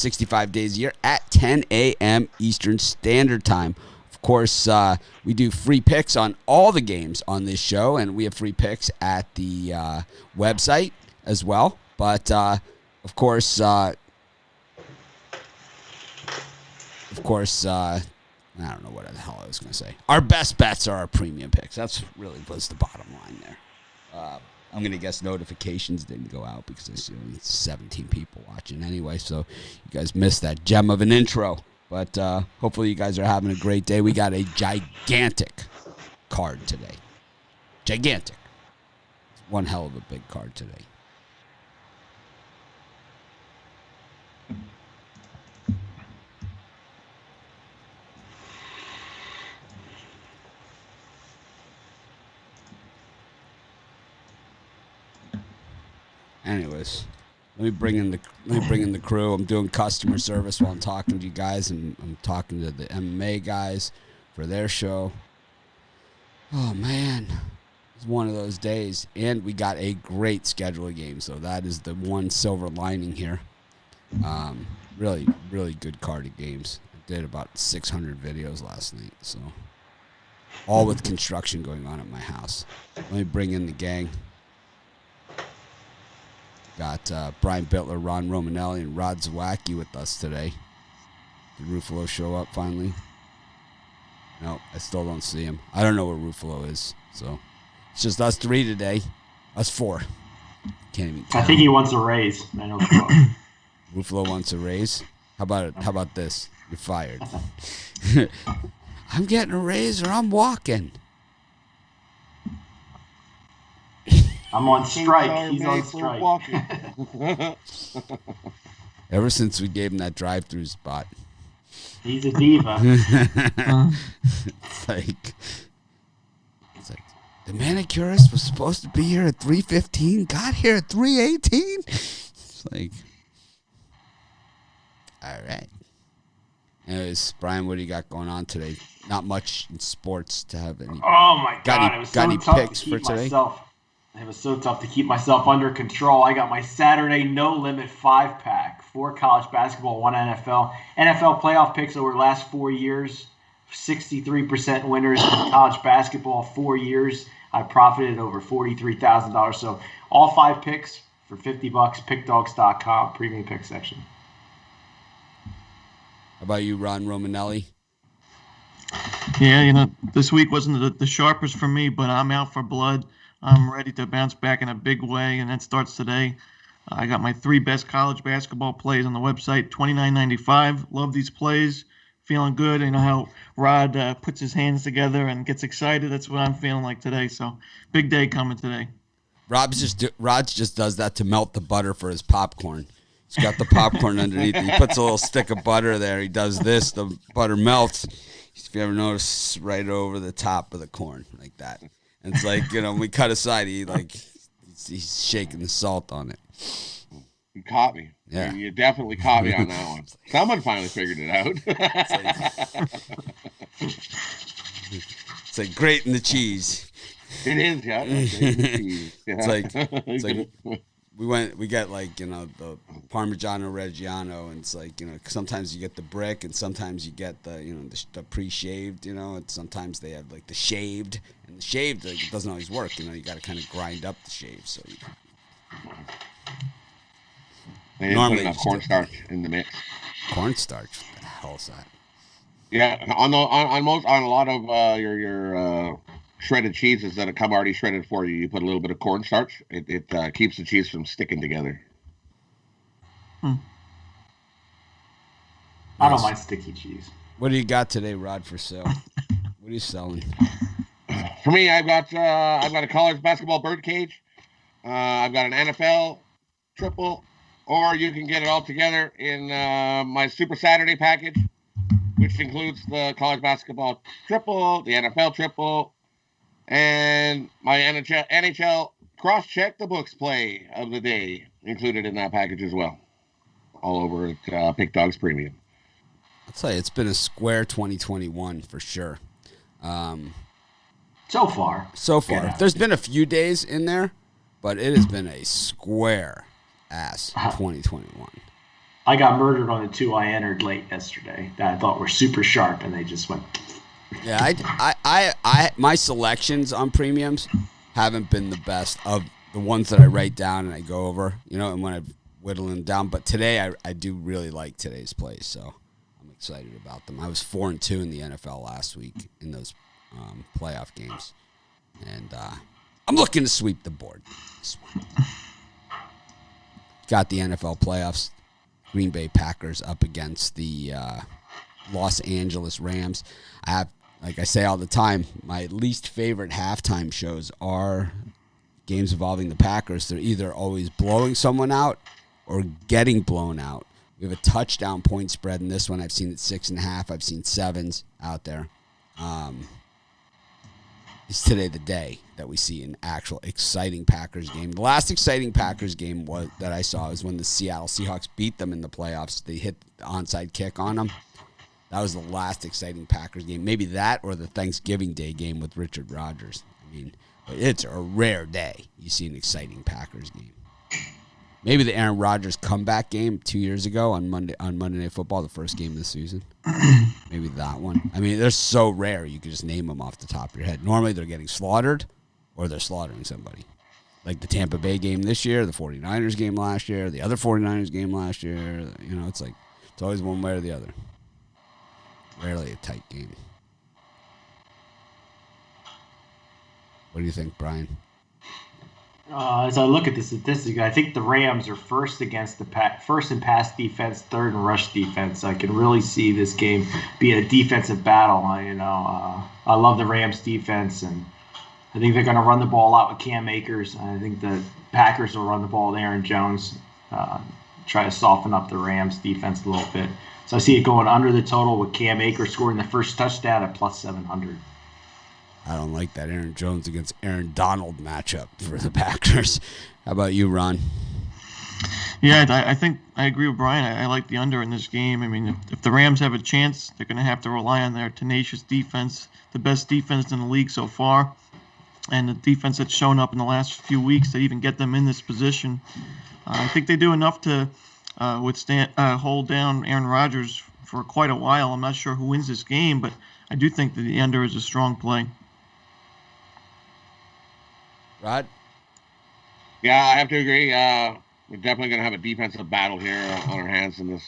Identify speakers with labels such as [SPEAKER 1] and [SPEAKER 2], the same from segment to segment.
[SPEAKER 1] 65 days a year at 10 a.m. Eastern Standard Time. Of course, we do free picks on all the games on this show, and we have free picks at the website as well. But, of course, I don't know what the hell I was going to say. Our best bets are our premium picks. That's really was the bottom line there. I'm going to guess notifications didn't go out because I see only 17 people watching anyway, so you guys missed that gem of an intro. But hopefully you guys are having a great day. We got a gigantic card today. Gigantic. It's one hell of a big card today. Anyways, let me bring in the crew. I'm doing customer service while I'm talking to you guys, and I'm talking to the MMA guys for their show. Oh man, it's one of those days, and we got a great schedule of games. So that is the one silver lining here. Really, really good card of games. I did about 600 videos last night, so all with construction going on at my house. Let me bring in the gang. Got Brian Bittler, Ron Romanelli, and Rod Zawacki with us today. Did Ruffalo show up finally? No, I still don't see him. I don't know where Ruffalo is. So it's just us three today. Us four. Can't even count.
[SPEAKER 2] I think he wants a raise. I know
[SPEAKER 1] Ruffalo wants a raise? How about it? How about this? You're fired. I'm getting a raise or I'm walking.
[SPEAKER 2] I'm on strike. He's on strike.
[SPEAKER 1] Ever since we gave him that drive-through spot.
[SPEAKER 2] He's a diva.
[SPEAKER 1] It's like the manicurist was supposed to be here at 3:15, got here at 3:18. It's like, all right. Anyways, Brian, what do you got going on today? Not much in sports to have any.
[SPEAKER 2] Oh my God!
[SPEAKER 1] It was so tough to keep
[SPEAKER 2] myself. It was so tough to keep myself under control. I got my Saturday no limit 5-pack, 4 college basketball, 1 NFL. NFL playoff picks over the last 4 years, 63% winners in college basketball, 4 years. I profited over $43,000. So all 5 picks for $50, pickdogs.com, premium pick section.
[SPEAKER 1] How about you, Ron Romanelli?
[SPEAKER 3] Yeah, this week wasn't the sharpest for me, but I'm out for blood. I'm ready to bounce back in a big way, and that starts today. I got my 3 best college basketball plays on the website, $29.95. Love these plays. Feeling good. You know how Rod puts his hands together and gets excited? That's what I'm feeling like today. So, big day coming today.
[SPEAKER 1] Rod just does that to melt the butter for his popcorn. He's got the popcorn underneath. He puts a little stick of butter there. He does this. The butter melts. If you ever notice, right over the top of the corn like that. And it's like, when we cut aside, he's shaking the salt on it.
[SPEAKER 4] You caught me.
[SPEAKER 1] Yeah.
[SPEAKER 4] You definitely caught me on that one. Someone finally figured it out.
[SPEAKER 1] It's like grating the cheese.
[SPEAKER 4] It is, yeah. Grating the cheese. Yeah.
[SPEAKER 1] It's like we get the Parmigiano Reggiano, and it's like, sometimes you get the brick, and sometimes you get the pre-shaved, and sometimes they have like the shaved, and the shaved, like, it doesn't always work, you got to kind of grind up the shave. So
[SPEAKER 4] they didn't put enough cornstarch in the mix.
[SPEAKER 1] Cornstarch? What the hell is that?
[SPEAKER 4] Yeah, on a lot of your shredded cheeses that have come already shredded for you, you put a little bit of cornstarch. It keeps the cheese from sticking together.
[SPEAKER 2] I don't like sticky cheese.
[SPEAKER 1] What do you got today, Rod, for sale? What are you selling?
[SPEAKER 4] For me, I've got a college basketball birdcage. I've got an NFL triple, or you can get it all together in my Super Saturday package, which includes the college basketball triple, the NFL triple, and my NHL cross-check the books play of the day included in that package as well. All over at Pick Dogs Premium.
[SPEAKER 1] I'll tell you, it's been a square 2021 for sure.
[SPEAKER 2] So far.
[SPEAKER 1] Yeah. There's been a few days in there, but it has been a square ass 2021.
[SPEAKER 2] I got murdered on the 2 I entered late yesterday that I thought were super sharp, and they just went.
[SPEAKER 1] Yeah, my selections on premiums haven't been the best of the ones that I write down and I go over, and when I whittle them down. But today, I do really like today's plays, so I'm excited about them. I was 4-2 in the NFL last week in those playoff games, and I'm looking to sweep the board. Got the NFL playoffs. Green Bay Packers up against the Los Angeles Rams. I have, like I say all the time, my least favorite halftime shows are games involving the Packers. They're either always blowing someone out or getting blown out. We have a touchdown point spread in this one. I've seen it 6.5. I've seen 7s out there. Is today the day that we see an actual exciting Packers game? The last exciting Packers game that I saw was when the Seattle Seahawks beat them in the playoffs. They hit the onside kick on them. That was the last exciting Packers game. Maybe that or the Thanksgiving Day game with Richard Rodgers. I mean, but it's a rare day you see an exciting Packers game. Maybe the Aaron Rodgers comeback game 2 years ago on Monday Night Football, the first game of the season. Maybe that one. I mean, they're so rare you can just name them off the top of your head. Normally they're getting slaughtered or they're slaughtering somebody. Like the Tampa Bay game this year, the 49ers game last year, the other 49ers game last year. It's like it's always one way or the other. Rarely a tight game. What do you think, Brian?
[SPEAKER 2] As I look at the statistic, I think the Rams are first against first in pass defense, third in rush defense. I can really see this game being a defensive battle. I love the Rams defense, and I think they're going to run the ball a lot with Cam Akers. I think the Packers will run the ball with Aaron Jones, try to soften up the Rams defense a little bit. So I see it going under the total with Cam Akers scoring the first touchdown at plus 700.
[SPEAKER 1] I don't like that Aaron Jones against Aaron Donald matchup for the Packers. How about you, Ron?
[SPEAKER 3] Yeah, I think I agree with Brian. I like the under in this game. I mean, if the Rams have a chance, they're going to have to rely on their tenacious defense, the best defense in the league so far, and the defense that's shown up in the last few weeks to even get them in this position. I think they do enough to hold down Aaron Rodgers for quite a while. I'm not sure who wins this game, but I do think that the under is a strong play.
[SPEAKER 1] Rod?
[SPEAKER 4] Yeah, I have to agree. We're definitely going to have a defensive battle here on our hands in this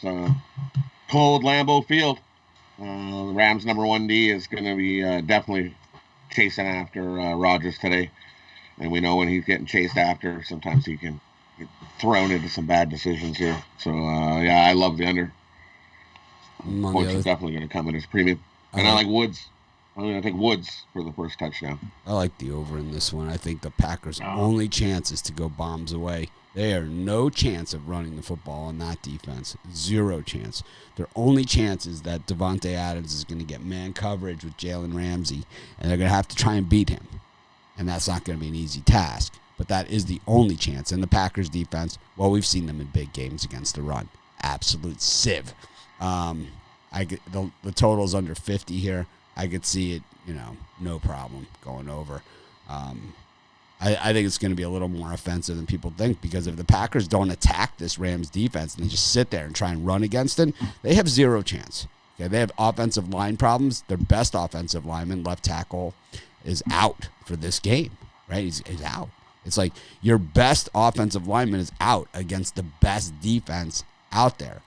[SPEAKER 4] cold Lambeau field. The Rams' number 1D is going to be definitely chasing after Rodgers today. And we know when he's getting chased after, sometimes he can get thrown into some bad decisions here. So, yeah, I love the under. Points is definitely going to come in as premium. And I like Woods. I'm going to take Woods for the first touchdown.
[SPEAKER 1] I like the over in this one. I think the Packers' only chance is to go bombs away. They are no chance of running the football on that defense. Zero chance. Their only chance is that Devontae Adams is going to get man coverage with Jalen Ramsey, and they're going to have to try and beat him. And that's not going to be an easy task. But that is the only chance. And the Packers' defense, well, we've seen them in big games against the run. Absolute sieve. The total's under 50 here. I could see it, no problem going over. I think it's going to be a little more offensive than people think because if the Packers don't attack this Rams defense and they just sit there and try and run against it, they have zero chance. Okay, they have offensive line problems. Their best offensive lineman, left tackle, is out for this game, right? He's out. It's like your best offensive lineman is out against the best defense out there.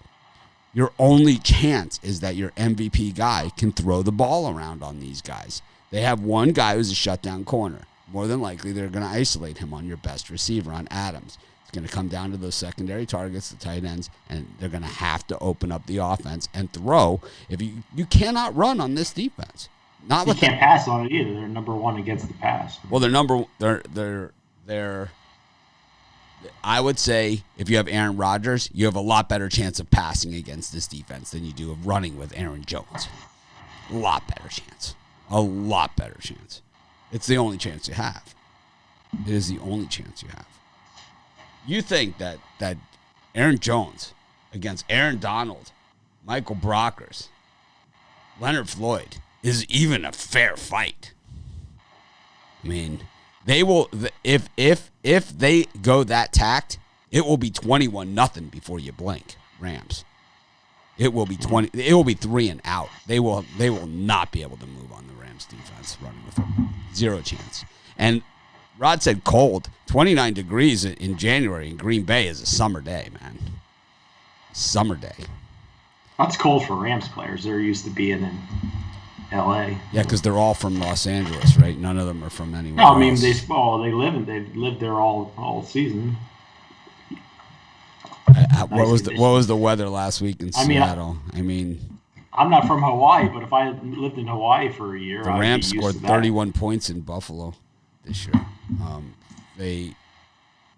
[SPEAKER 1] Your only chance is that your MVP guy can throw the ball around on these guys. They have one guy who's a shutdown corner. More than likely, they're going to isolate him on your best receiver, on Adams. It's going to come down to those secondary targets, the tight ends, and they're going to have to open up the offense and throw. If you cannot run on this defense.
[SPEAKER 2] You can't pass on it either. They're number one against the pass.
[SPEAKER 1] Well, they're I would say if you have Aaron Rodgers, you have a lot better chance of passing against this defense than you do of running with Aaron Jones. A lot better chance. A lot better chance. It's the only chance you have. It is the only chance you have. You think that Aaron Jones against Aaron Donald, Michael Brockers, Leonard Floyd is even a fair fight? I mean, they will if they go that tact, it will be 21-0 before you blink. Rams. It will be 20. It will be 3 and out. They will not be able to move on the Rams defense running the football. Zero chance. And Rod said cold. 29 degrees in January in Green Bay is a summer day, man. Summer day.
[SPEAKER 2] That's cold for Rams players. They're used to being in L.A.
[SPEAKER 1] Yeah, because they're all from Los Angeles, right? None of them are from anywhere
[SPEAKER 2] No, I mean
[SPEAKER 1] else.
[SPEAKER 2] they've lived there all season.
[SPEAKER 1] What was the weather last week in Seattle?
[SPEAKER 2] I'm not from Hawaii, but if I lived in Hawaii for a year,
[SPEAKER 1] the Rams scored 31 points in Buffalo this year. They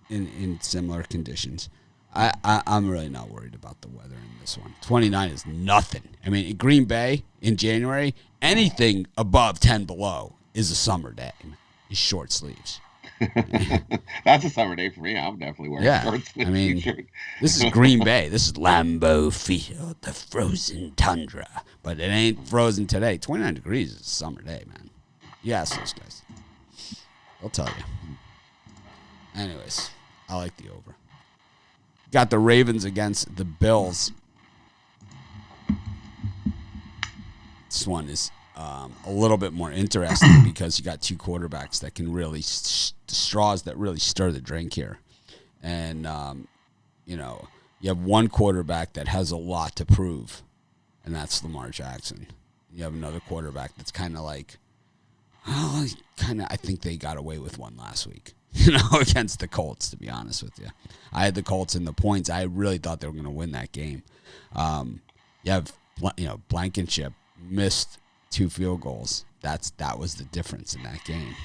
[SPEAKER 1] in similar conditions. I'm really not worried about the weather in this one. 29 is nothing. I mean, in Green Bay in January, anything above 10 below is a summer day. It's short sleeves.
[SPEAKER 4] That's a summer day for me. I'm definitely wearing short sleeves.
[SPEAKER 1] I mean, this is Green Bay. This is Lambeau Field, the frozen tundra. But it ain't frozen today. 29 degrees is a summer day, man. You ask those guys. They'll tell you. Anyways, I like the over. Got the Ravens against the Bills. This one is a little bit more interesting because you got two quarterbacks that can really straws that really stir the drink here, and you have one quarterback that has a lot to prove, and that's Lamar Jackson. You have another quarterback that's kind of like, I think they got away with one last week. Against the Colts, to be honest with you. I had the Colts in the points. I really thought they were going to win that game. You have, Blankenship missed 2 field goals. That was the difference in that game.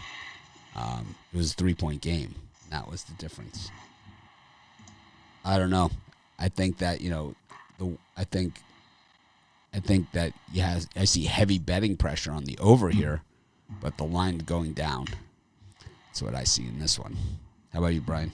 [SPEAKER 1] It was a 3-point game. That was the difference. I don't know. I think that, I think that I see heavy betting pressure on the over here, but the line going down. That's what I see in this one. How about you, Brian?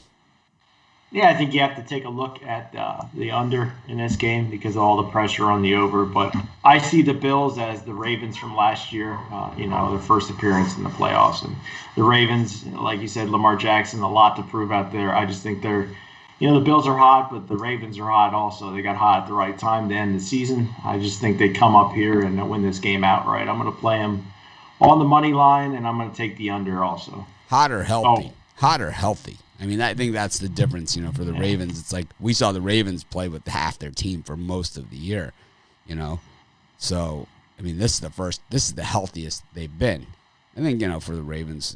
[SPEAKER 2] Yeah, I think you have to take a look at the under in this game because of all the pressure on the over. But I see the Bills as the Ravens from last year, their first appearance in the playoffs. And the Ravens, like you said, Lamar Jackson, a lot to prove out there. I just think the Bills are hot, but the Ravens are hot also. They got hot at the right time to end the season. I just think they come up here and win this game outright. I'm going to play them on the money line, and I'm going to take the under also.
[SPEAKER 1] Hot or healthy? Oh. Hot or healthy? I mean, I think that's the difference, for the Ravens. It's like we saw the Ravens play with half their team for most of the year, So, I mean, this is the healthiest they've been. I think, for the Ravens,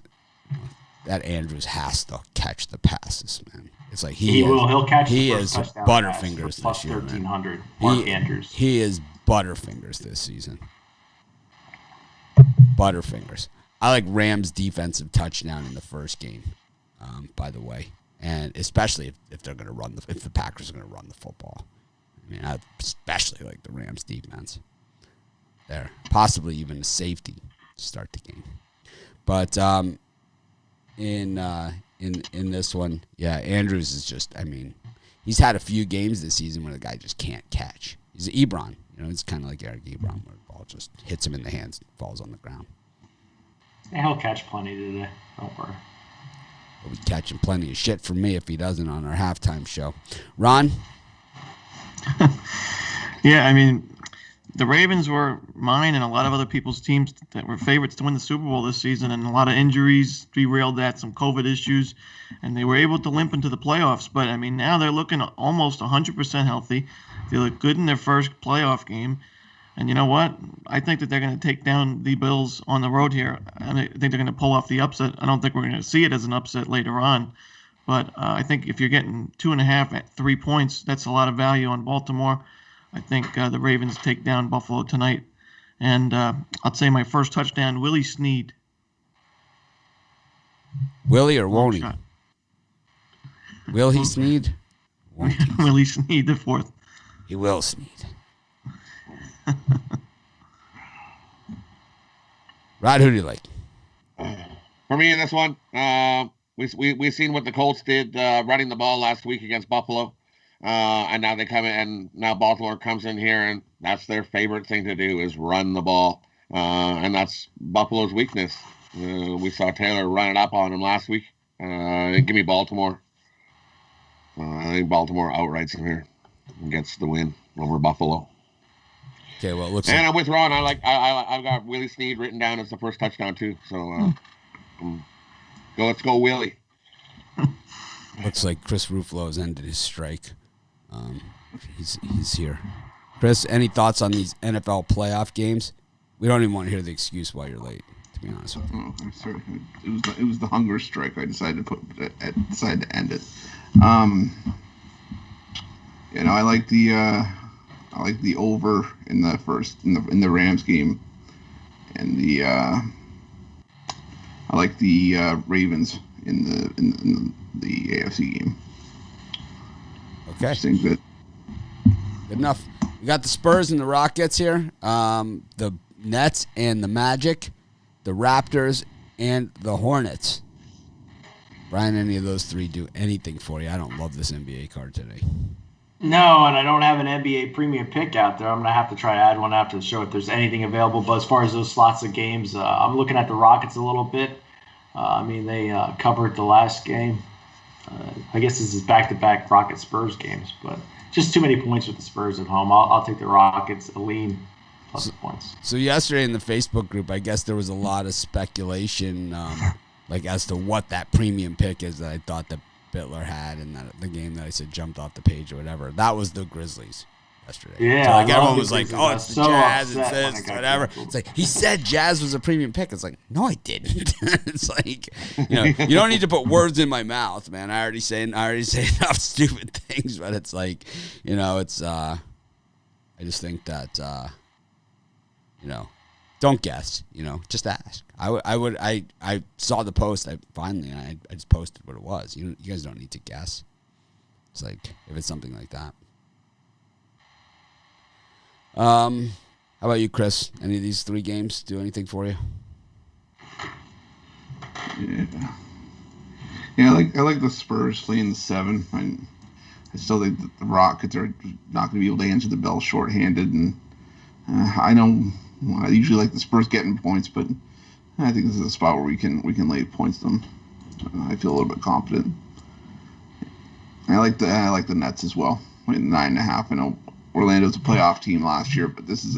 [SPEAKER 1] that Andrews has to catch the passes, man. It's like
[SPEAKER 2] he'll catch
[SPEAKER 1] he
[SPEAKER 2] the
[SPEAKER 1] is
[SPEAKER 2] first
[SPEAKER 1] Butterfingers
[SPEAKER 2] plus
[SPEAKER 1] this year,
[SPEAKER 2] 1,300. Mark Andrews.
[SPEAKER 1] He is Butterfingers this season. Butterfingers. I like Rams' defensive touchdown in the first game, by the way, and especially if they're going to if the Packers are going to run the football. I mean, I especially like the Rams' defense there, possibly even a safety to start the game. But in this one, yeah, Andrews is just. I mean, he's had a few games this season where the guy just can't catch. He's an Ebron, it's kind of like Eric Ebron, where the ball just hits him in the hands, and falls on the ground.
[SPEAKER 2] He'll catch plenty today. Don't worry.
[SPEAKER 1] He'll be catching plenty of shit from me if he doesn't on our halftime show. Ron?
[SPEAKER 3] Yeah, I mean, the Ravens were mine and a lot of other people's teams that were favorites to win the Super Bowl this season, and a lot of injuries derailed that, some COVID issues, and they were able to limp into the playoffs. But, I mean, now they're looking almost 100% healthy. They look good in their first playoff game. And you know what? I think that they're going to take down the Bills on the road here. And I think they're going to pull off the upset. I don't think we're going to see it as an upset later on. But I think if you're getting 2.5 at 3 points, that's a lot of value on Baltimore. I think the Ravens take down Buffalo tonight. And I'll say my first touchdown, Willie Snead.
[SPEAKER 1] Willie or won't he? Will he Snead?
[SPEAKER 3] Willie Snead the fourth.
[SPEAKER 1] He will Snead. Rod, who do you like?
[SPEAKER 4] For me in this one, we've seen what the Colts did running the ball last week against Buffalo, and now they come in, and now Baltimore comes in here, and that's their favorite thing to do is run the ball, and that's Buffalo's weakness. We saw Taylor run it up on him last week. Give me Baltimore. I think Baltimore outrights him here. gets the win over Buffalo.
[SPEAKER 1] Okay, well, it looks
[SPEAKER 4] And
[SPEAKER 1] like
[SPEAKER 4] I'm with Ron. I've got Willie Snead written down as the first touchdown too. So let's go Willie.
[SPEAKER 1] looks like Chris Ruffalo has ended his strike. He's here. Chris, any thoughts on these NFL playoff games? We don't even want to hear the excuse why you're late, to be honest with you.
[SPEAKER 5] Oh, I'm sorry. It was the hunger strike. I decided to end it. I like the over in the first in the Rams game, and I like the Ravens in the AFC game.
[SPEAKER 1] Okay.
[SPEAKER 5] I think that
[SPEAKER 1] Good enough. We got the Spurs and the Rockets here, the Nets and the Magic, the Raptors and the Hornets. Brian, any of those three do anything for you? I don't love this NBA card today.
[SPEAKER 2] No, and I don't have an NBA premium pick out there. I'm going to have to try to add one after the show if there's anything available. But as far as those slots of games, I'm looking at the Rockets a little bit. They covered the last game. I guess this is back-to-back Rockets-Spurs games, but just too many points with the Spurs at home. I'll take the Rockets, a lean plus the points.
[SPEAKER 1] So yesterday in the Facebook group, I guess there was a lot of speculation, as to what that premium pick is that I thought that Bittler had in the game that I said jumped off the page or whatever. That was the Grizzlies yesterday.
[SPEAKER 2] Yeah,
[SPEAKER 1] so everyone was like, "Oh, it's the
[SPEAKER 2] so
[SPEAKER 1] Jazz, it's
[SPEAKER 2] upset
[SPEAKER 1] this,
[SPEAKER 2] when I got
[SPEAKER 1] whatever."
[SPEAKER 2] canceled.
[SPEAKER 1] It's like he said Jazz was a premium pick. It's like, no, I didn't. It's like, you don't need to put words in my mouth, man. I already say enough stupid things, but it's like, it's. I just think that, don't guess. Just ask. I saw the post. I just posted what it was. You guys don't need to guess. It's like if it's something like that. How about you, Chris? Any of these three games do anything for you?
[SPEAKER 5] Yeah. I like the Spurs laying the 7. I still think that the Rockets are not going to be able to answer the bell shorthanded, and I usually like the Spurs getting points, but I think this is a spot where we can lay points to them. I feel a little bit confident. I like the Nets as well. 9.5. I know Orlando's a playoff team last year, but this is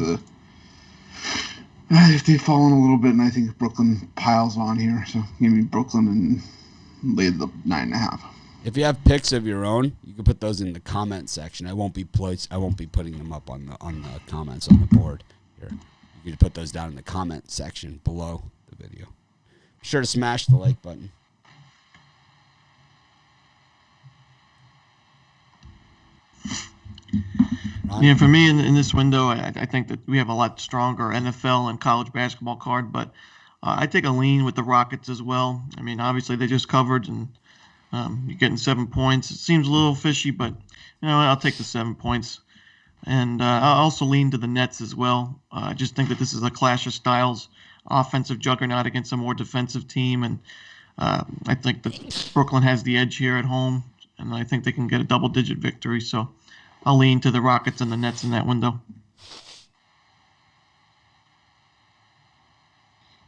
[SPEAKER 5] they've fallen a little bit, and I think Brooklyn piles on here. So give me Brooklyn and lay the 9.5.
[SPEAKER 1] If you have picks of your own, you can put those in the comment section. I won't be putting them up on the comments on the board here. You can put those down in the comment section below the video. Be sure to smash the like button. Ron?
[SPEAKER 3] Yeah, for me in this window, I think that we have a lot stronger NFL and college basketball card, but I take a lean with the Rockets as well. I mean, obviously they just covered, and you're getting 7 points. It seems a little fishy, but I'll take the 7 points. And I'll also lean to the Nets as well. I just think that this is a clash of styles, offensive juggernaut against a more defensive team, and I think that Brooklyn has the edge here at home, and I think they can get a double-digit victory. So I'll lean to the Rockets and the Nets in that window.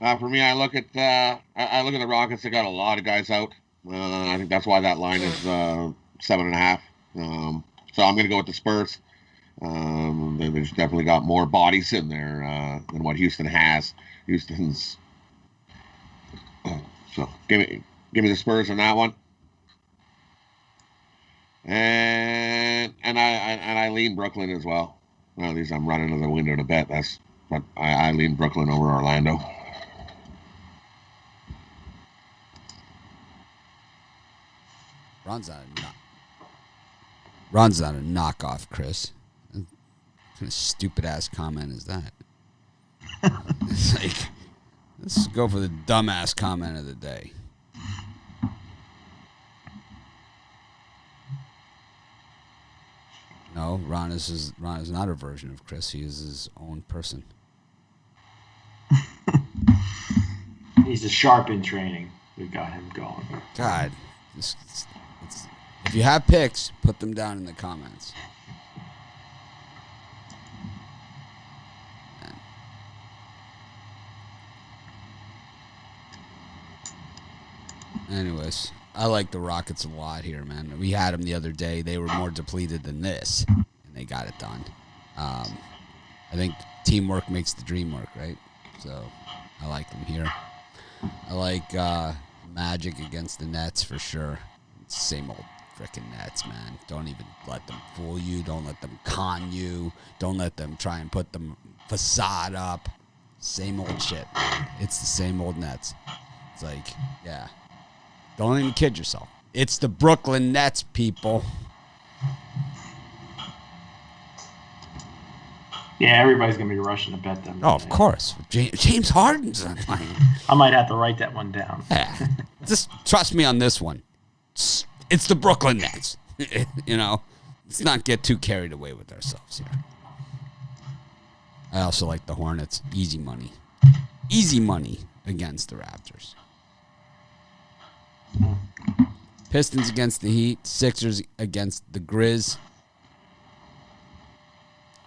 [SPEAKER 4] For me, I look at the Rockets. They got a lot of guys out. I think that's why that line is 7.5. So I'm going to go with the Spurs. There's definitely got more bodies in there than what Houston has. Houston's so give me the Spurs on that one. And I lean Brooklyn as well. Well, at least I'm running to the window to bet. But I lean Brooklyn over Orlando.
[SPEAKER 1] Ron's not a knockoff, Chris. What kind of stupid ass comment is that? It's like, let's go for the dumbass comment of the day. No, Ron is not a version of Chris. He is his own person.
[SPEAKER 2] He's a sharp in training. We got him going.
[SPEAKER 1] God, if you have picks, put them down in the comments. Anyways, I like the Rockets a lot here, man. We had them the other day. They were more depleted than this. They got it done. I think teamwork makes the dream work, right? So I like them here. I like Magic against the Nets for sure. It's the same old freaking Nets, man. Don't even let them fool you. Don't let them con you. Don't let them try and put the facade up. Same old shit, man. It's the same old Nets. It's like, yeah. Don't even kid yourself. It's the Brooklyn Nets, people.
[SPEAKER 2] Yeah, everybody's going to be rushing to bet them.
[SPEAKER 1] Oh, of course. James Harden's on mine.
[SPEAKER 2] I might have to write that one down.
[SPEAKER 1] Yeah. Just trust me on this one. It's the Brooklyn Nets. Let's not get too carried away with ourselves here. I also like the Hornets. Easy money. Easy money against the Raptors. Pistons against the Heat. Sixers against the Grizz.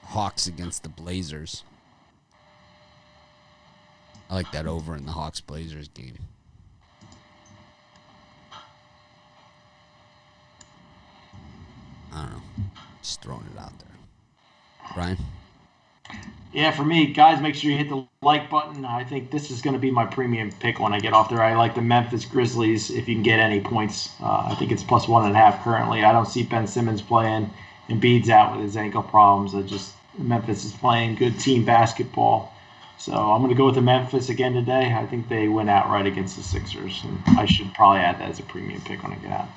[SPEAKER 1] Hawks against the Blazers. I like that over in the Hawks-Blazers game. I don't know. Just throwing it out there. Brian?
[SPEAKER 2] Yeah, for me, guys, make sure you hit the like button. I think this is going to be my premium pick when I get off there. I like the Memphis Grizzlies if you can get any points. I think it's plus 1.5 currently. I don't see Ben Simmons playing. Embiid's out with his ankle problems. Memphis is playing good team basketball. So I'm going to go with the Memphis again today. I think they win outright against the Sixers. And I should probably add that as a premium pick when I get out.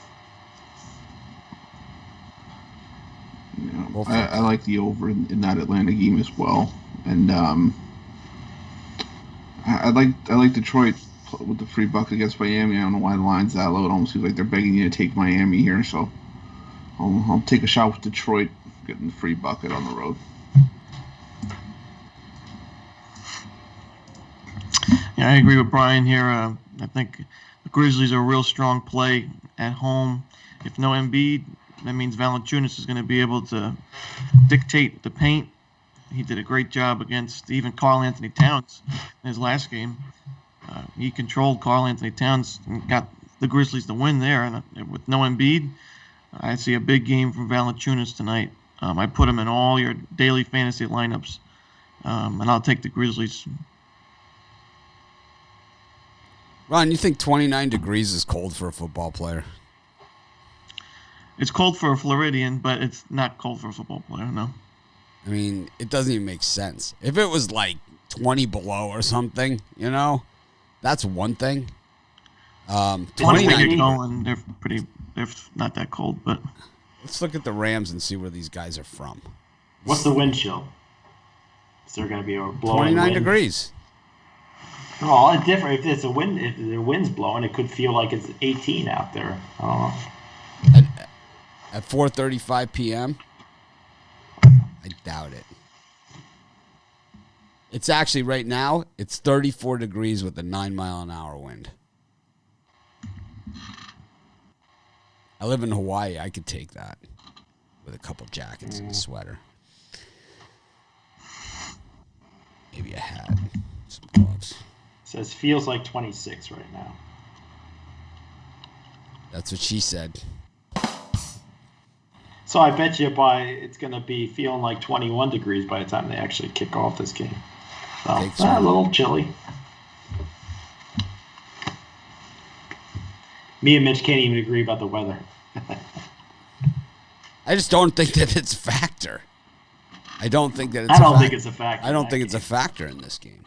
[SPEAKER 5] Yeah, I like the over in that Atlanta game as well. And I like Detroit with the free buck against Miami. I don't know why the line's that low. It almost seems like they're begging you to take Miami here. So I'll take a shot with Detroit getting the free bucket on the road.
[SPEAKER 3] Yeah, I agree with Brian here. I think the Grizzlies are a real strong play at home. If no Embiid, that means Valanciunas is going to be able to dictate the paint. He did a great job against even Karl Anthony Towns in his last game. He controlled Karl Anthony Towns and got the Grizzlies to win there. And with no Embiid, I see a big game from Valanciunas tonight. I put him in all your daily fantasy lineups, and I'll take the Grizzlies.
[SPEAKER 1] Ron, you think 29 degrees is cold for a football player?
[SPEAKER 3] It's cold for a Floridian, but it's not cold for a football player, no.
[SPEAKER 1] I mean, it doesn't even make sense. If it was like 20 below or something, that's one thing.
[SPEAKER 3] 29 going, they're not that cold, but
[SPEAKER 1] let's look at the Rams and see where these guys are from.
[SPEAKER 2] What's the wind chill? Is there going to be a blowing
[SPEAKER 1] 29
[SPEAKER 2] wind?
[SPEAKER 1] Degrees.
[SPEAKER 2] Oh, it's different. If it's a wind, if the wind's blowing, it could feel like it's 18 out there. I don't know.
[SPEAKER 1] At 4:35 p.m., I doubt it. It's actually right now, it's 34 degrees with a 9-mile-an-hour wind. I live in Hawaii. I could take that with a couple jackets and a sweater. Maybe a hat, some gloves.
[SPEAKER 2] Says feels like 26 right now.
[SPEAKER 1] That's what she said.
[SPEAKER 2] So I bet you it's going to be feeling like 21 degrees by the time they actually kick off this game. So a little chilly. Me and Mitch can't even agree about the weather.
[SPEAKER 1] I just don't think that it's a factor. I don't think that it's
[SPEAKER 2] I don't think it's a factor.
[SPEAKER 1] I don't think it's a factor in this game.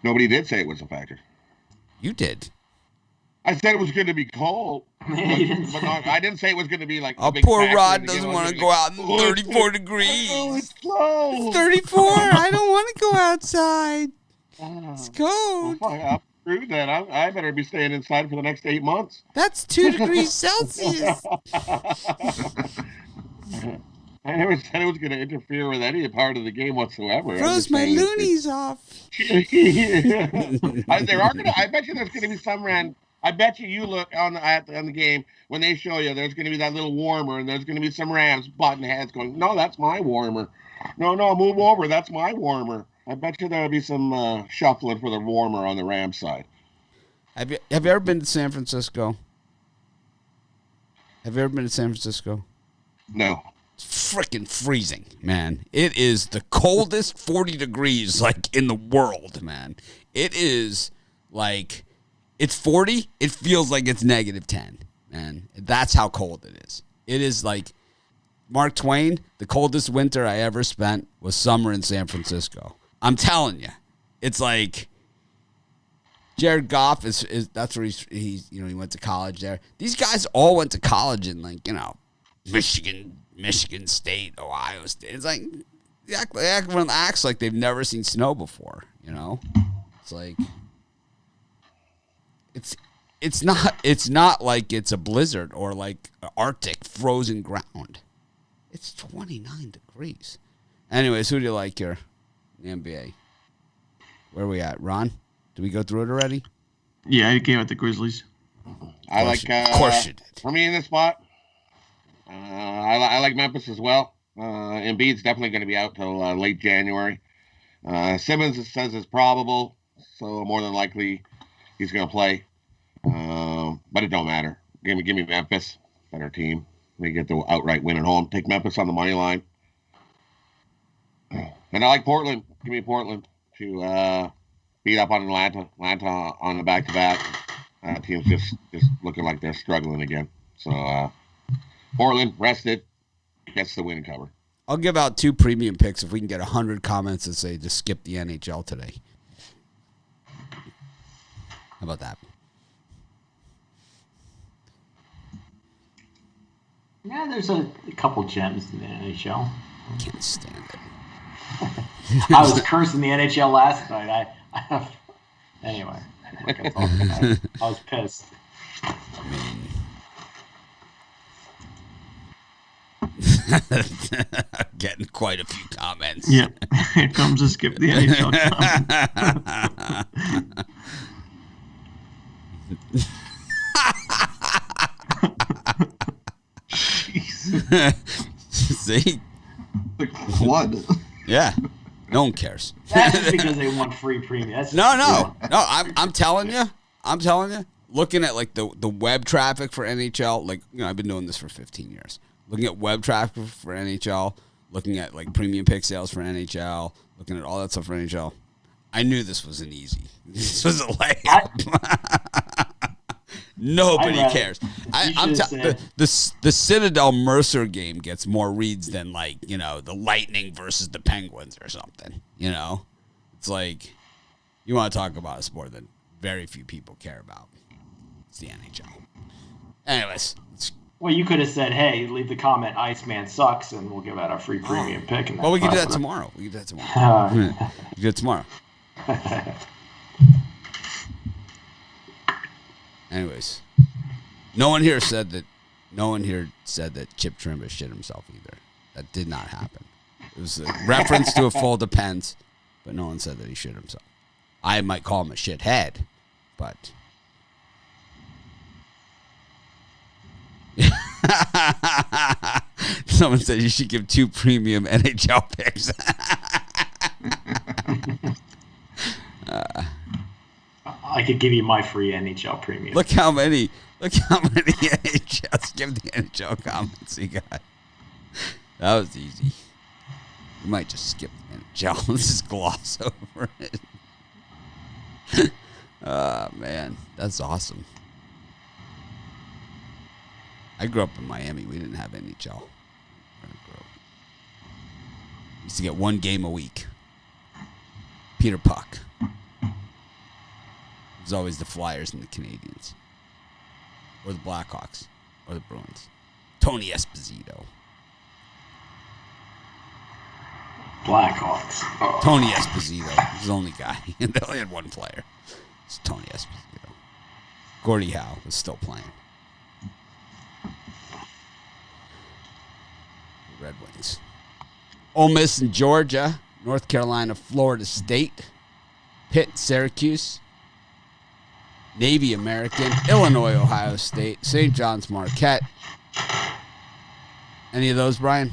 [SPEAKER 4] Nobody did say it was a factor.
[SPEAKER 1] You did.
[SPEAKER 4] I said it was going to be cold.
[SPEAKER 2] But
[SPEAKER 4] I didn't say it was going to be like
[SPEAKER 1] a
[SPEAKER 4] big
[SPEAKER 1] poor
[SPEAKER 4] factor
[SPEAKER 1] Rod
[SPEAKER 4] in the
[SPEAKER 1] doesn't
[SPEAKER 4] game.
[SPEAKER 1] want to go out in 34 degrees.
[SPEAKER 4] Oh, it's cold.
[SPEAKER 1] 34. I don't want to go outside. It's cold.
[SPEAKER 4] I'll prove that. I better be staying inside for the next 8 months.
[SPEAKER 1] That's 2 degrees Celsius.
[SPEAKER 4] I never said it was going to interfere with any part of the game whatsoever.
[SPEAKER 1] Froze my loonies off.
[SPEAKER 4] I bet you there's going to be some I bet you look on the game when they show you there's going to be that little warmer and there's going to be some Rams button heads going, no, that's my warmer. No, move over. That's my warmer. I bet you there'll be some shuffling for the warmer on the Rams side.
[SPEAKER 1] Have you ever been to San Francisco? Have you ever been to San Francisco?
[SPEAKER 4] No.
[SPEAKER 1] It's freaking freezing, man. It is the coldest 40 degrees like in the world, man. It is like it's 40. It feels like it's -10, man. That's how cold it is. It is like Mark Twain. The coldest winter I ever spent was summer in San Francisco. I'm telling you, it's like Jared Goff is that's where he's he went to college there. These guys all went to college in Michigan State, Ohio State. It's like everyone acts like they've never seen snow before. It's like it's not like it's a blizzard or like Arctic frozen ground. It's 29 degrees. Anyways, who do you like here in the NBA? Where are we at, Ron? Did we go through it already?
[SPEAKER 3] Yeah, I gave it the Grizzlies.
[SPEAKER 4] I like.
[SPEAKER 1] Of course you did.
[SPEAKER 4] For me in this spot, I like Memphis as well. Embiid's definitely going to be out till late January. Simmons says it's probable, so more than likely he's going to play. But it don't matter. Give me Memphis, better team. We get the outright win at home. Take Memphis on the money line. And I like Portland. Give me Portland to beat up on Atlanta. Atlanta on the back-to-back. Team's just looking like they're struggling again. So Portland, rested, gets the win cover.
[SPEAKER 1] I'll give out 2 premium picks if we can get 100 comments that say just skip the NHL today. How about that?
[SPEAKER 2] Yeah, there's a couple gems in the NHL.
[SPEAKER 1] Can't stand it.
[SPEAKER 2] I was cursing the NHL last night. Anyway, I was pissed.
[SPEAKER 1] Getting quite a few comments.
[SPEAKER 3] Yeah, here comes a skip the NHL
[SPEAKER 1] See?
[SPEAKER 5] Like flood.
[SPEAKER 1] Yeah. No one cares.
[SPEAKER 2] That's just because they want free premium.
[SPEAKER 1] No. I'm telling you. Looking at like the web traffic for NHL, like I've been doing this for 15 years. Looking at web traffic for NHL, looking at like premium pick sales for NHL, looking at all that stuff for NHL. I knew this wasn't easy. This was a layup. Nobody cares. The Citadel Mercer game gets more reads than like the Lightning versus the Penguins or something. It's like you want to talk about a sport that very few people care about. It's the NHL. Anyways,
[SPEAKER 2] well, you could have said, "Hey, leave the comment, Iceman sucks," and we'll give out our free premium pick. And
[SPEAKER 1] well, we can do that tomorrow. We can do that tomorrow. We can do it tomorrow. Anyways, no one here said that Chip Trimba shit himself either. That did not happen. It was a reference to a full depends, but no one said that he shit himself. I might call him a shithead, but someone said you should give 2 premium NHL picks.
[SPEAKER 2] I could give you my free NHL premium.
[SPEAKER 1] Look how many NHLs give the NHL comments you got. That was easy. You might just skip the NHL. Let's just gloss over it. Man, that's awesome. I grew up in Miami. We didn't have NHL. We used to get 1 game a week. Peter Puck. It was always the Flyers and the Canadians. Or the Blackhawks. Or the Bruins. Tony Esposito.
[SPEAKER 2] Blackhawks. Oh.
[SPEAKER 1] Tony Esposito was the only guy. They only had 1 player. It's Tony Esposito. Gordie Howe was still playing. Red Wings. Ole Miss and Georgia. North Carolina, Florida State. Pitt, Syracuse. Navy, American. Illinois, Ohio State. St. John's, Marquette. Any of those, Brian?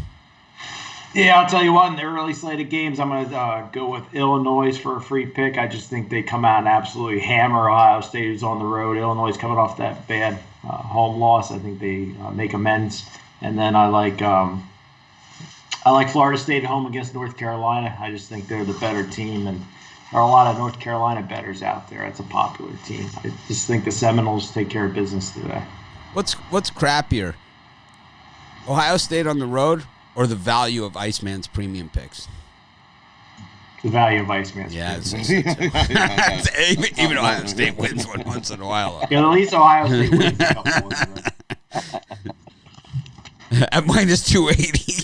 [SPEAKER 2] Yeah, I'll tell you what, in the early slate of games, I'm going to go with Illinois for a free pick. I just think they come out and absolutely hammer Ohio State, who's on the road. Illinois is coming off that bad home loss. I think they make amends And then I like Florida State at home against North Carolina. I just think they're the better team, and there are a lot of North Carolina bettors out there. It's a popular team. I just think the Seminoles take care of business today.
[SPEAKER 1] What's crappier, Ohio State on the road or the value of Iceman's premium picks?
[SPEAKER 2] The value of Iceman.
[SPEAKER 1] Yeah, even Ohio State wins one once in a while.
[SPEAKER 2] Yeah, at least Ohio State wins a couple ones.
[SPEAKER 1] At minus 280.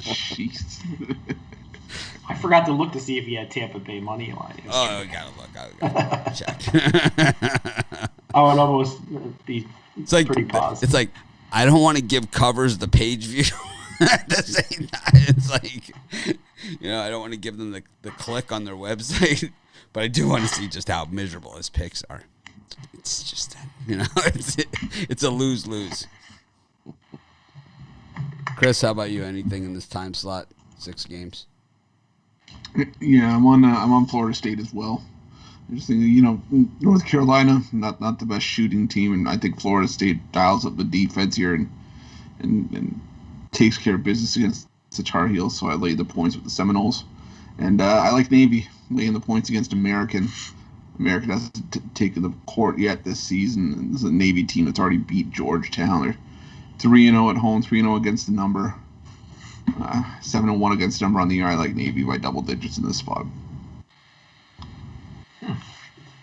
[SPEAKER 5] Jeez.
[SPEAKER 2] I forgot to look to see if he had Tampa Bay money line.
[SPEAKER 1] Oh, I gotta look. I gotta check.
[SPEAKER 2] I would almost be pretty positive.
[SPEAKER 1] It's like I don't want to give covers the page view. At the same time, it's like, I don't want to give them the click on their website, but I do want to see just how miserable his picks are. It's just, it's a lose-lose. Chris, how about you? Anything in this time slot? 6 games.
[SPEAKER 5] Yeah, I'm on Florida State as well. I just think, North Carolina, not the best shooting team, and I think Florida State dials up the defense here and takes care of business against the Tar Heels, so I laid the points with the Seminoles. And I like Navy laying the points against American. American hasn't taken the court yet this season, and this is a Navy team that's already beat Georgetown. They're 3-0 at home, 3-0 against the number, 7-1 against the number on the year. I like Navy by double digits in this spot.
[SPEAKER 1] How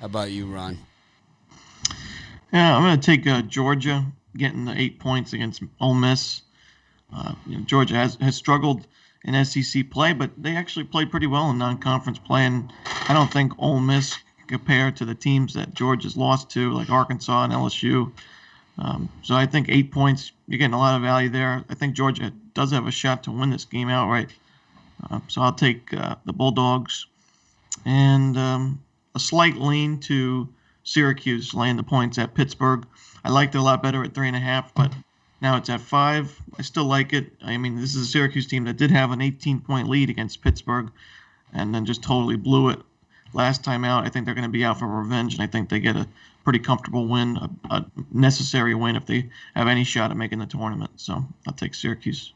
[SPEAKER 1] about you, Ron?
[SPEAKER 3] Yeah, I'm going to take Georgia getting the 8 points against Ole Miss. Georgia has struggled in SEC play, but they actually played pretty well in non-conference play, and I don't think Ole Miss compared to the teams that Georgia's lost to, like Arkansas and LSU. So I think 8 points, you're getting a lot of value there. I think Georgia does have a shot to win this game outright. So I'll take the Bulldogs, and a slight lean to Syracuse laying the points at Pittsburgh. I liked it a lot better at 3.5, but now it's at 5. I still like it. I mean, this is a Syracuse team that did have an 18-point lead against Pittsburgh and then just totally blew it last time out. I think they're going to be out for revenge, and I think they get a pretty comfortable win, a necessary win if they have any shot at making the tournament. So I'll take Syracuse.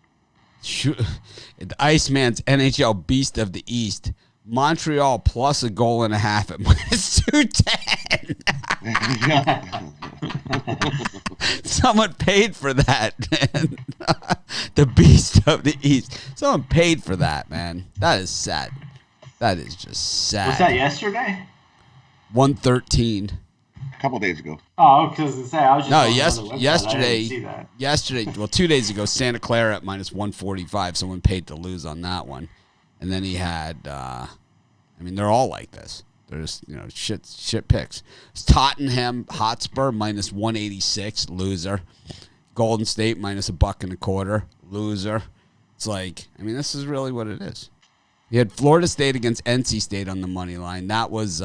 [SPEAKER 1] The Iceman's NHL Beast of the East. Montreal plus a goal and a half at minus 210. Someone paid for that, man. The Beast of the East. Someone paid for that, man. That is sad. That is just sad.
[SPEAKER 2] Was that yesterday?
[SPEAKER 1] 113.
[SPEAKER 4] A couple days ago.
[SPEAKER 2] Oh, because I was just
[SPEAKER 1] yesterday.
[SPEAKER 2] I didn't see that.
[SPEAKER 1] Yesterday, 2 days ago, Santa Clara at minus 145. Someone paid to lose on that one, and then he had. They're all like this. There's shit picks. It's Tottenham Hotspur minus 186, loser. Golden State minus $1.25, loser. It's like, this is really what it is. You had Florida State against NC State on the money line. That was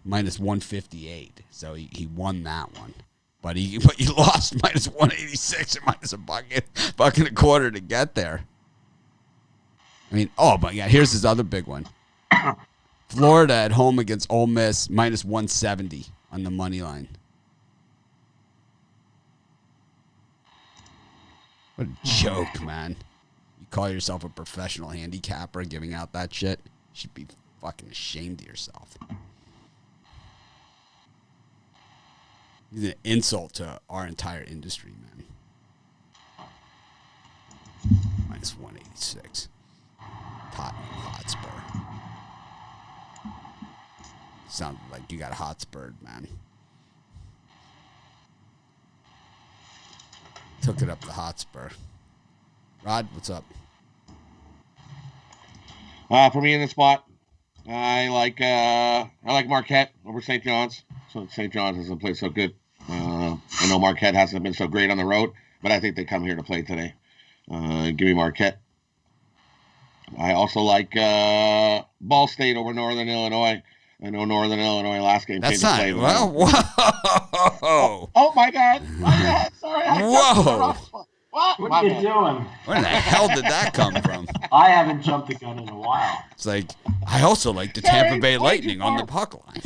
[SPEAKER 1] minus 158, so he won that one. But he lost minus 186 and minus $1.25 to get there. Oh my God! Here's his other big one. Florida at home against Ole Miss, minus 170 on the money line. What a joke, man. You call yourself a professional handicapper giving out that shit? You should be fucking ashamed of yourself. It's an insult to our entire industry, man. Minus 186. Tottenham Hotspur. Sounded like you got Hotspurred, man. Took it up the Hotspur. Rod, what's up?
[SPEAKER 4] For me in the spot, I like Marquette over St. John's. So St. John's hasn't played so good. I know Marquette hasn't been so great on the road, but I think they come here to play today. Give me Marquette. I also like Ball State over Northern Illinois. I know Northern Illinois last game.
[SPEAKER 1] That's not. Well, whoa.
[SPEAKER 4] Oh my God! Sorry.
[SPEAKER 1] Whoa!
[SPEAKER 2] What are you doing?
[SPEAKER 1] Where the hell did that come from?
[SPEAKER 2] I haven't jumped the gun in a while.
[SPEAKER 1] It's like, I also like the Tampa Bay Lightning on the puck line.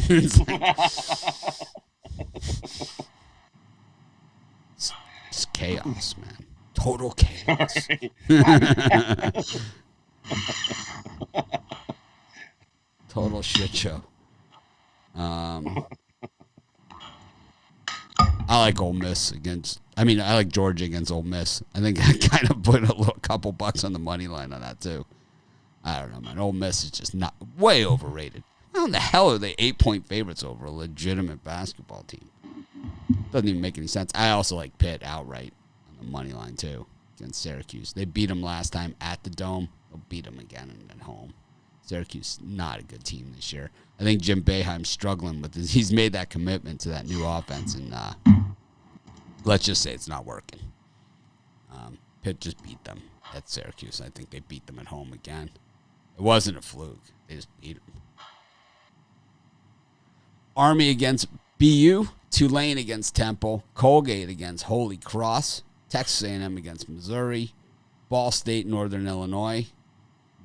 [SPEAKER 1] It's chaos, man. Total chaos. Total shit show. I like Ole Miss I like Georgia against Ole Miss. I think I kind of put a couple bucks on the money line on that too. I don't know, man. Ole Miss is just not way overrated. How in the hell are they 8-point favorites over a legitimate basketball team? Doesn't even make any sense. I also like Pitt outright on the money line too against Syracuse. They beat them last time at the Dome. They'll beat them again at home. Syracuse not a good team this year. I think Jim Boeheim's struggling with this. He's made that commitment to that new offense, and let's just say it's not working. Pitt just beat them at Syracuse. I think they beat them at home again. It wasn't a fluke. They just beat them. Army against BU, Tulane against Temple, Colgate against Holy Cross, Texas A&M against Missouri, Ball State, Northern Illinois,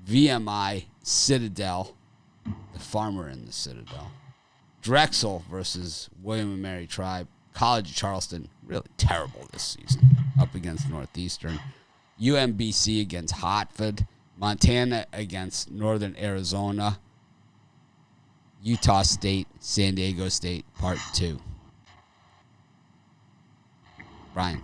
[SPEAKER 1] VMI, Citadel, the Farmer in the Citadel, Drexel versus William & Mary Tribe, College of Charleston, really terrible this season, up against Northeastern, UMBC against Hartford, Montana against Northern Arizona, Utah State, San Diego State, Part 2. Brian.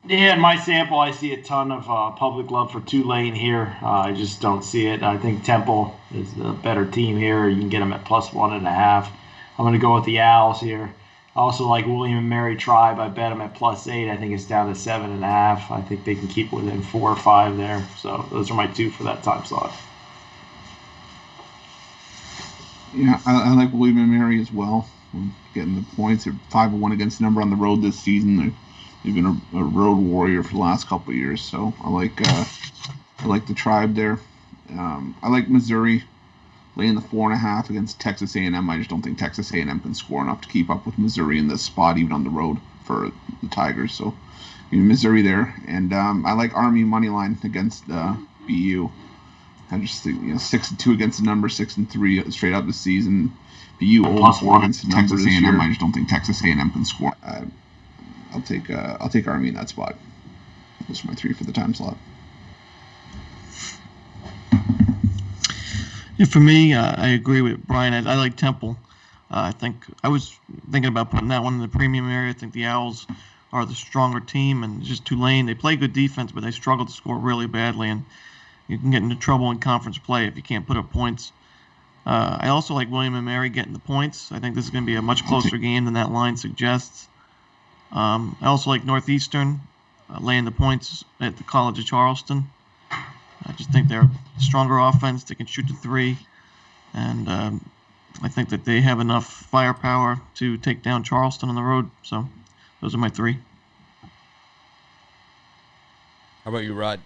[SPEAKER 2] Yeah, in my sample, I see a ton of public love for Tulane here. I just don't see it. I think Temple is the better team here. You can get them at +1.5. I'm going to go with the Owls here. I also like William & Mary Tribe. I bet them at +8. I think it's down to 7.5. I think they can keep within 4 or 5 there. So those are my 2 for that time slot.
[SPEAKER 5] Yeah, I like William & Mary as well. Getting the points. They're 5-1 against the number on the road this season. They've been a road warrior for the last couple of years, so I like the Tribe there. I like Missouri laying the 4.5 against Texas A&M. I just don't think Texas A&M can score enough to keep up with Missouri in this spot, even on the road for the Tigers. So Missouri there, and I like Army money line against BU. I just think 6-2 against the number, 6-3 straight up this season. BU 0-4 against the Texas A&M. I just don't think Texas A&M can score. I'll take Army in that spot. Those are my 3 for the time slot.
[SPEAKER 3] Yeah, for me, I agree with Brian. I like Temple. I think I was thinking about putting that one in the premium area. I think the Owls are the stronger team, and just Tulane. They play good defense, but they struggle to score really badly, and you can get into trouble in conference play if you can't put up points. I also like William & Mary getting the points. I think this is going to be a much closer game than that line suggests. I also like Northeastern laying the points at the College of Charleston. I just think they're a stronger offense. They can shoot the 3. And I think that they have enough firepower to take down Charleston on the road. So those are my 3.
[SPEAKER 1] How about you, Rod?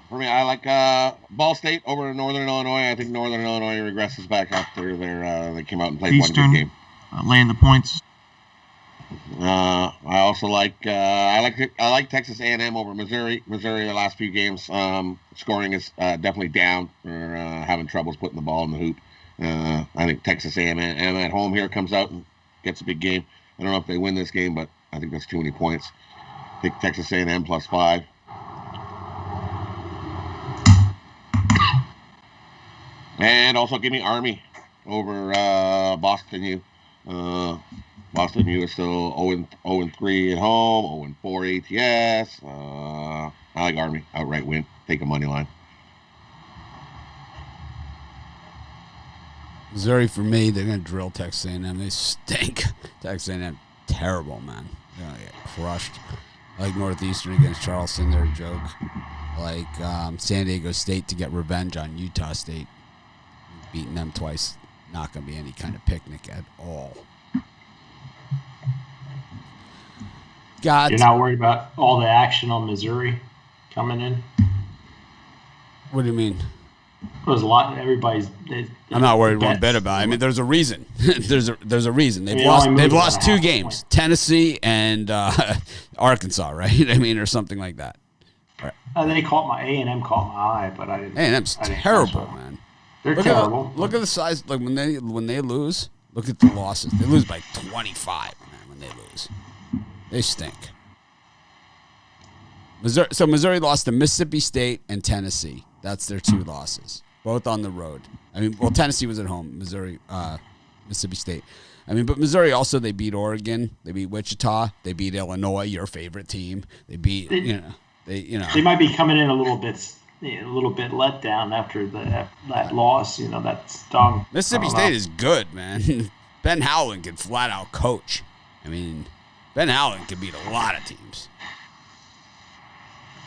[SPEAKER 4] For me, I like Ball State over Northern Illinois. I think Northern Illinois regresses back after they came out and played
[SPEAKER 3] Eastern,
[SPEAKER 4] one good game.
[SPEAKER 3] Laying the points.
[SPEAKER 4] I also like I like Texas A&M over Missouri. Missouri, the last few games, scoring is definitely down. Or having troubles putting the ball in the hoop. I think Texas A&M at home here comes out and gets a big game. I don't know if they win this game, but I think that's too many points. I think Texas A&M +5. And also give me Army over Boston U. Boston U is still 0-3 at home, 0-4 ATS. I like Army outright win. Take a money line.
[SPEAKER 1] Missouri for me, they're gonna drill Texas A&M. They stink. Texas A&M, terrible, man. They're gonna get crushed. I like Northeastern against Charleston. They're a joke. I like San Diego State to get revenge on Utah State. Beating them twice, not going to be any kind of picnic at all.
[SPEAKER 2] You're not worried about all the action on Missouri coming in?
[SPEAKER 1] What do you mean?
[SPEAKER 2] There's a lot. Everybody's.
[SPEAKER 1] I'm not worried one bit about it. I mean, there's a reason. there's a reason. They've lost 2 games, Tennessee and Arkansas, right? I mean, or something like that.
[SPEAKER 2] Right. They caught my A&M caught my eye, but I didn't.
[SPEAKER 1] A&M's terrible, man.
[SPEAKER 2] They're terrible.
[SPEAKER 1] Look at the size. Like when they lose, Look at the losses. They lose by 25, man, when they lose. They stink. Missouri lost to Mississippi State and Tennessee. That's their 2 losses, both on the road. I mean, well, Tennessee was at home. Mississippi State. I mean, but Missouri also, they beat Oregon. They beat Wichita. They beat Illinois, your favorite team. They beat,
[SPEAKER 2] They might be coming in a little bit let down after that loss. That stung.
[SPEAKER 1] Mississippi State is good, man. Ben Howland can flat out coach. I mean, Ben Howland can beat a lot of teams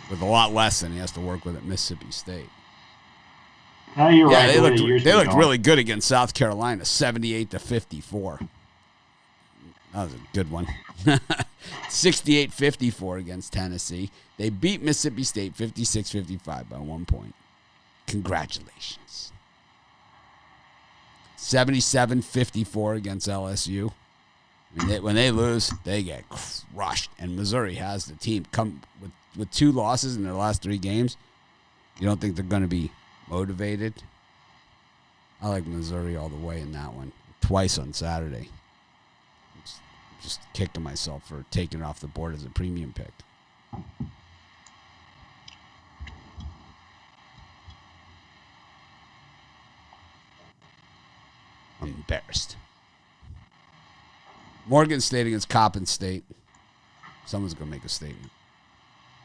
[SPEAKER 1] with a lot less than he has to work with at Mississippi State.
[SPEAKER 2] No, you're right.
[SPEAKER 1] They looked really good against South Carolina, 78-54. That was a good one. 68-54 against Tennessee. They beat Mississippi State 56-55 by 1 point. Congratulations. 77-54 against LSU. I mean, when they lose, they get crushed. And Missouri has the team come with 2 losses in their last 3 games. You don't think they're going to be motivated? I like Missouri all the way in that one. Twice on Saturday. Just kicking myself for taking it off the board as a premium pick. I'm embarrassed. Morgan State against Coppin State. Someone's going to make a statement.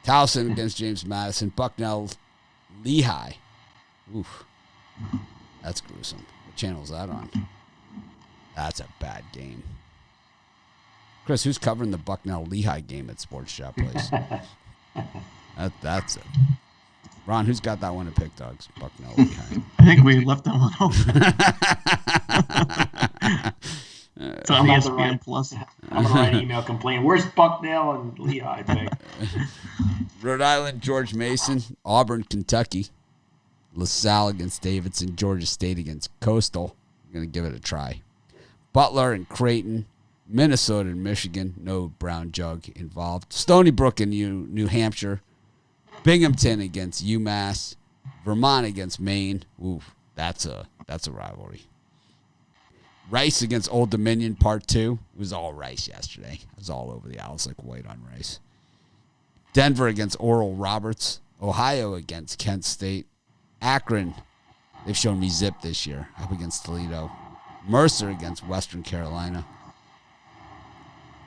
[SPEAKER 1] Towson against James Madison. Bucknell Lehigh. Oof. That's gruesome. What channel is that on? That's a bad game. Chris, who's covering the Bucknell Lehigh game at Sports Shop Place? That's it. Ron, who's got that one at Pick Dogs? Bucknell Lehigh.
[SPEAKER 3] I think we left that one open. It's on ESPN Plus.
[SPEAKER 2] I'm going to write an email complaining. Where's Bucknell and Lehigh pick?
[SPEAKER 1] Rhode Island, George Mason. Auburn, Kentucky. LaSalle against Davidson. Georgia State against Coastal. I'm going to give it a try. Butler and Creighton. Minnesota and Michigan. No Brown Jug involved. Stony Brook and New Hampshire. Binghamton against UMass. Vermont against Maine. Oof, that's a rivalry. Rice against Old Dominion, Part 2. It was all Rice yesterday. It was all over the Owls like white on rice. Denver against Oral Roberts. Ohio against Kent State. Akron, they've shown me zip this year, up against Toledo. Mercer against Western Carolina.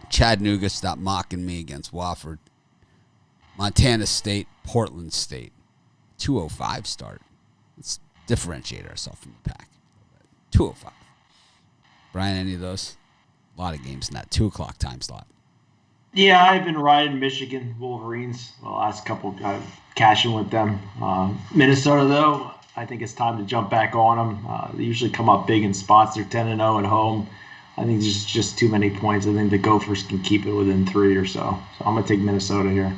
[SPEAKER 1] Chattanooga, stop mocking me, against Wofford. Montana State, Portland State. 2:05 start. Let's differentiate ourselves from the pack. 2:05. Brian, any of those? A lot of games in that 2 o'clock time slot.
[SPEAKER 2] Yeah, I've been riding Michigan Wolverines the last couple, cashing with them. Minnesota, though, I think it's time to jump back on them. They usually come up big in spots. They're 10-0 at home. I think there's just too many points. I think the Gophers can keep it within 3 or so. So I'm going to take Minnesota here.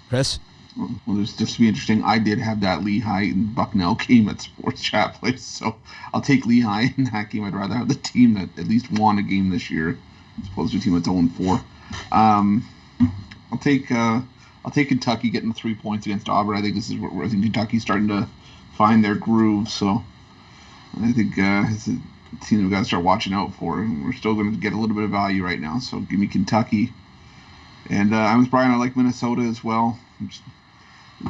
[SPEAKER 1] Chris?
[SPEAKER 5] Well, this just be interesting. I did have that Lehigh and Bucknell game at Sports Chat Place, so I'll take Lehigh in that game. I'd rather have the team that at least won a game this year, as opposed to a team that's 0-4. I'll take Kentucky getting the 3 points against Auburn. I think this is where I think Kentucky's starting to find their groove. So I think it's a team we've got to start watching out for. And we're still going to get a little bit of value right now. So give me Kentucky. And I'm with Brian. I like Minnesota as well.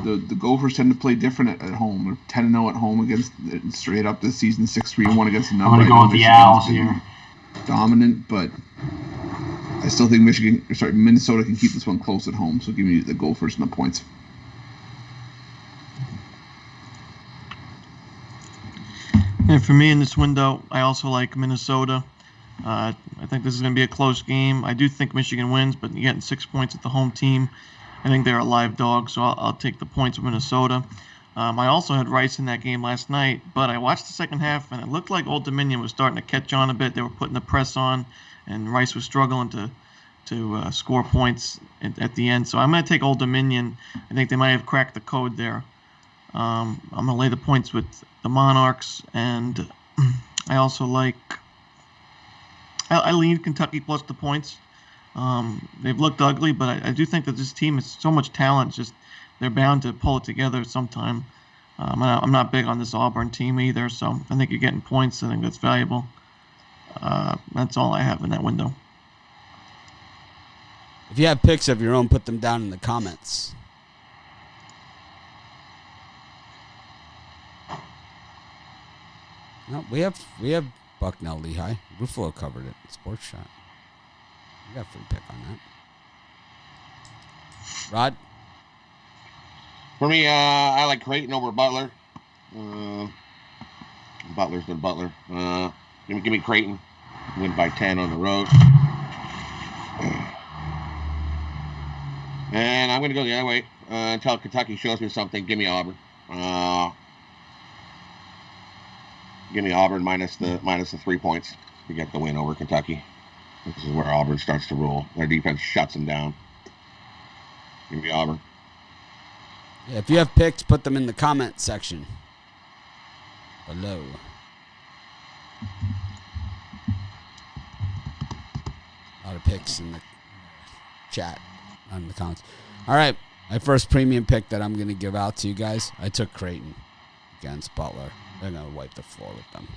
[SPEAKER 5] The Gophers tend to play different at home. They're 10-0 at home against straight up this season, 6-3-1 against the number.
[SPEAKER 2] I'm going to go with the Owls here.
[SPEAKER 5] Dominant, but I still think Minnesota can keep this one close at home. So give me the Gophers and the points.
[SPEAKER 3] And for me in this window, I also like Minnesota. I think this is going to be a close game. I do think Michigan wins, but you're getting 6 points at the home team. I think they're a live dog, so I'll take the points of Minnesota. I also had Rice in that game last night, but I watched the second half, and it looked like Old Dominion was starting to catch on a bit. They were putting the press on, and Rice was struggling to score points at the end. So I'm going to take Old Dominion. I think they might have cracked the code there. I'm going to lay the points with the Monarchs, and I also like – I lean Kentucky plus the points. They've looked ugly, but I do think that this team has so much talent. Just they're bound to pull it together sometime. I'm not big on this Auburn team either, so I think you're getting points. I think that's valuable. That's all I have in that window.
[SPEAKER 1] If you have picks of your own, put them down in the comments. No, we have Bucknell Lehigh. Ruffalo covered it. Sports Shot. We got a free pick on that. Rod?
[SPEAKER 4] For me, I like Creighton over Butler. Butler's been Butler. Give me Creighton. Win by 10 on the road. And I'm going to go the other way until Kentucky shows me something. Give me Auburn. Give me Auburn minus the 3 points to get the win over Kentucky. This is where Auburn starts to roll. Their defense shuts them down. Give me Auburn.
[SPEAKER 1] Yeah, if you have picks, put them in the comment section below. A lot of picks in the chat on the comments. All right, my first premium pick that I'm going to give out to you guys. I took Creighton against Butler. They're going to wipe the floor with them.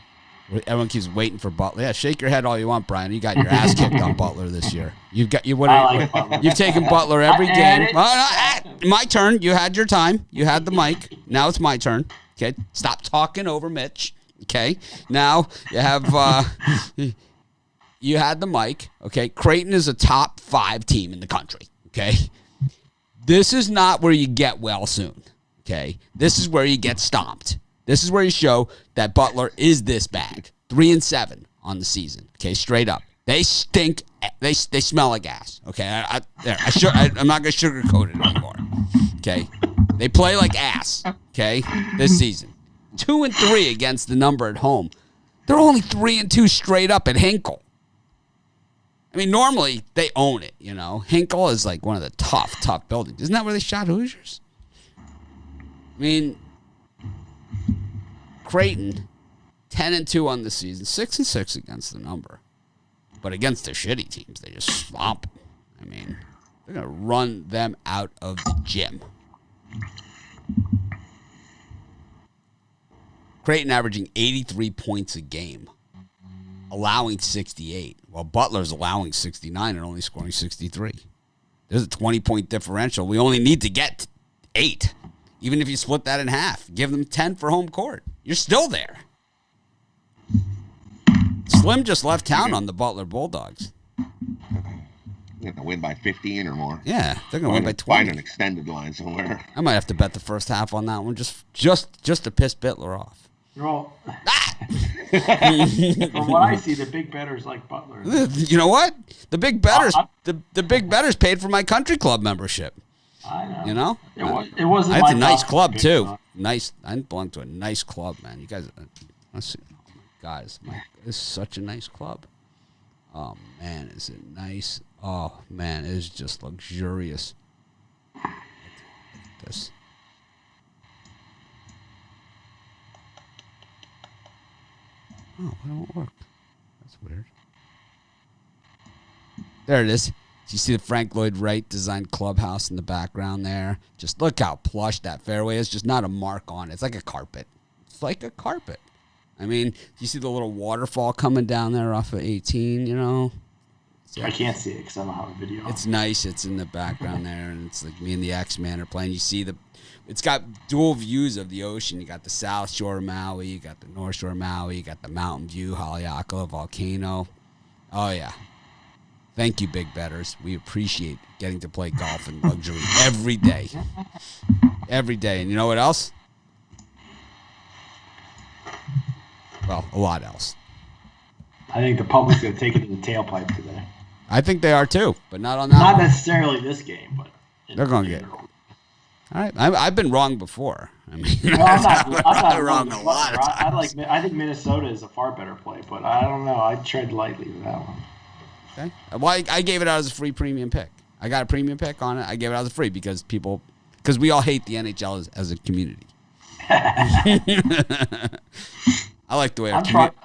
[SPEAKER 1] Everyone keeps waiting for Butler. Yeah, shake your head all you want, Brian. You got your ass kicked on Butler this year. You've taken Butler every game. My turn. You had your time. You had the mic. Now it's my turn. Okay, stop talking over Mitch. Okay, now you have you had the mic. Okay, Creighton is a top 5 team in the country. Okay, this is not where you get well soon. Okay, this is where you get stomped. This is where you show that Butler is this bad. 3-7 on the season. Okay, straight up. They stink. They smell like ass. Okay, I'm not gonna sugarcoat it anymore. Okay, they play like ass. Okay, this season, 2-3 against the number at home. They're only 3-2 straight up at Hinkle. I mean, normally they own it. You know, Hinkle is like one of the tough buildings. Isn't that where they shot Hoosiers? I mean, Creighton, 10-2 on the season, 6-6 against the number. But against the shitty teams, they just swamp. I mean, they're going to run them out of the gym. Creighton averaging 83 points a game, allowing 68, while Butler's allowing 69 and only scoring 63. There's a 20-point differential. We only need to get 8. Even if you split that in half, give them 10 for home court. You're still there. Slim just left town on the Butler Bulldogs.
[SPEAKER 4] You're going to win by 15 or more.
[SPEAKER 1] Yeah, they're going to win by 20.
[SPEAKER 4] Find an extended line somewhere.
[SPEAKER 1] I might have to bet the first half on that one just to piss Bittler off.
[SPEAKER 2] Well, from what I see, the big bettors like Butler.
[SPEAKER 1] You know what? The big bettors, the big bettors paid for my country club membership. I know. You know?
[SPEAKER 2] It wasn't.
[SPEAKER 1] It's a nice club too. Nice. I belong to a nice club, man. You guys, let's see. Oh my guys, this is such a nice club. Oh man, is it nice? Oh man, it is just luxurious. Look at this. Oh, it won't work. That's weird. There it is. You see the Frank Lloyd Wright designed clubhouse in the background there? Just look how plush that fairway is. Just not a mark on it. It's like a carpet. It's like a carpet. I mean, you see the little waterfall coming down there off of 18, you know?
[SPEAKER 2] I can't see it because I don't have a video.
[SPEAKER 1] It's nice. It's in the background there, and it's like me and the X-Man are playing. You see it's got dual views of the ocean. You got the South Shore of Maui. You got the North Shore of Maui. You got the Mountain View, Haleakala volcano. Oh, yeah. Thank you, big bettors. We appreciate getting to play golf in luxury every day. Every day. And you know what else? Well, a lot else.
[SPEAKER 2] I think the public's going to take it in the tailpipe today.
[SPEAKER 1] I think they are too, but not on that
[SPEAKER 2] Not
[SPEAKER 1] one.
[SPEAKER 2] Necessarily this game, but...
[SPEAKER 1] They're going to get... All right. I've been wrong before. I mean,
[SPEAKER 2] I'm not
[SPEAKER 1] wrong a lot of times.
[SPEAKER 2] I think Minnesota is a far better play, but I don't know. I'd tread lightly with that one.
[SPEAKER 1] Okay. Well, I gave it out as a free premium pick. I got a premium pick on it. I gave it out as a free because we all hate the NHL as a community. I like the way our community.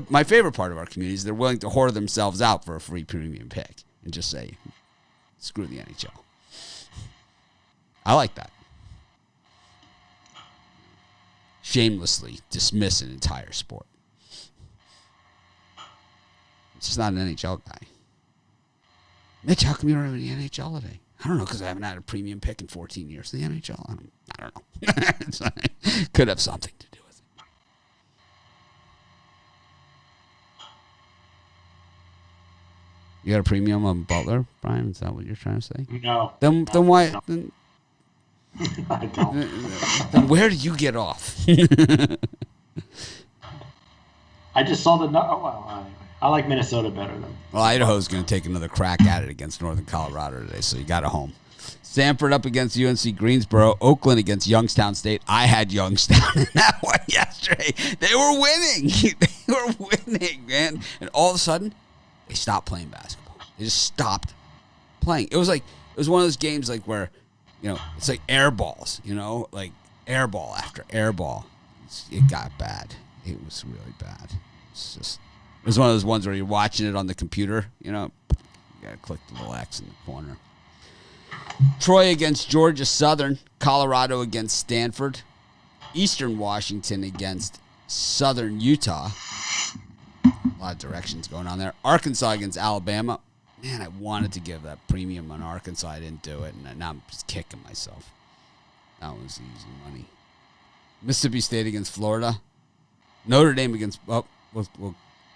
[SPEAKER 1] My favorite part of our community is they're willing to whore themselves out for a free premium pick and just say, screw the NHL. I like that. shamelessly dismiss an entire sport. It's just not an NHL guy. Mitch, how come you're in the NHL today? I don't know, because I haven't had a premium pick in 14 years. The NHL, I don't know. Could have something to do with it. You got a premium on Butler, Brian? Is that what you're trying to say?
[SPEAKER 2] No.
[SPEAKER 1] Then why?
[SPEAKER 2] No.
[SPEAKER 1] Then,
[SPEAKER 2] I don't.
[SPEAKER 1] then where do you get off?
[SPEAKER 2] I just saw the. Well, anyway, I like Minnesota better than.
[SPEAKER 1] Well, Idaho's going to take another crack at it against Northern Colorado today, so you got a home. Stanford up against UNC Greensboro. Oakland against Youngstown State. I had Youngstown in that one yesterday. They were winning. They were winning, man. And all of a sudden, they stopped playing basketball. They just stopped playing. It was one of those games like where, it's like air balls, like air ball after air ball. It got bad. It was really bad. It was one of those ones where you're watching it on the computer, you got to click the little X in the corner. Troy against Georgia Southern. Colorado against Stanford. Eastern Washington against Southern Utah. A lot of directions going on there. Arkansas against Alabama. Man, I wanted to give that premium on Arkansas. I didn't do it, and now I'm just kicking myself. That was easy money. Mississippi State against Florida. Notre Dame against...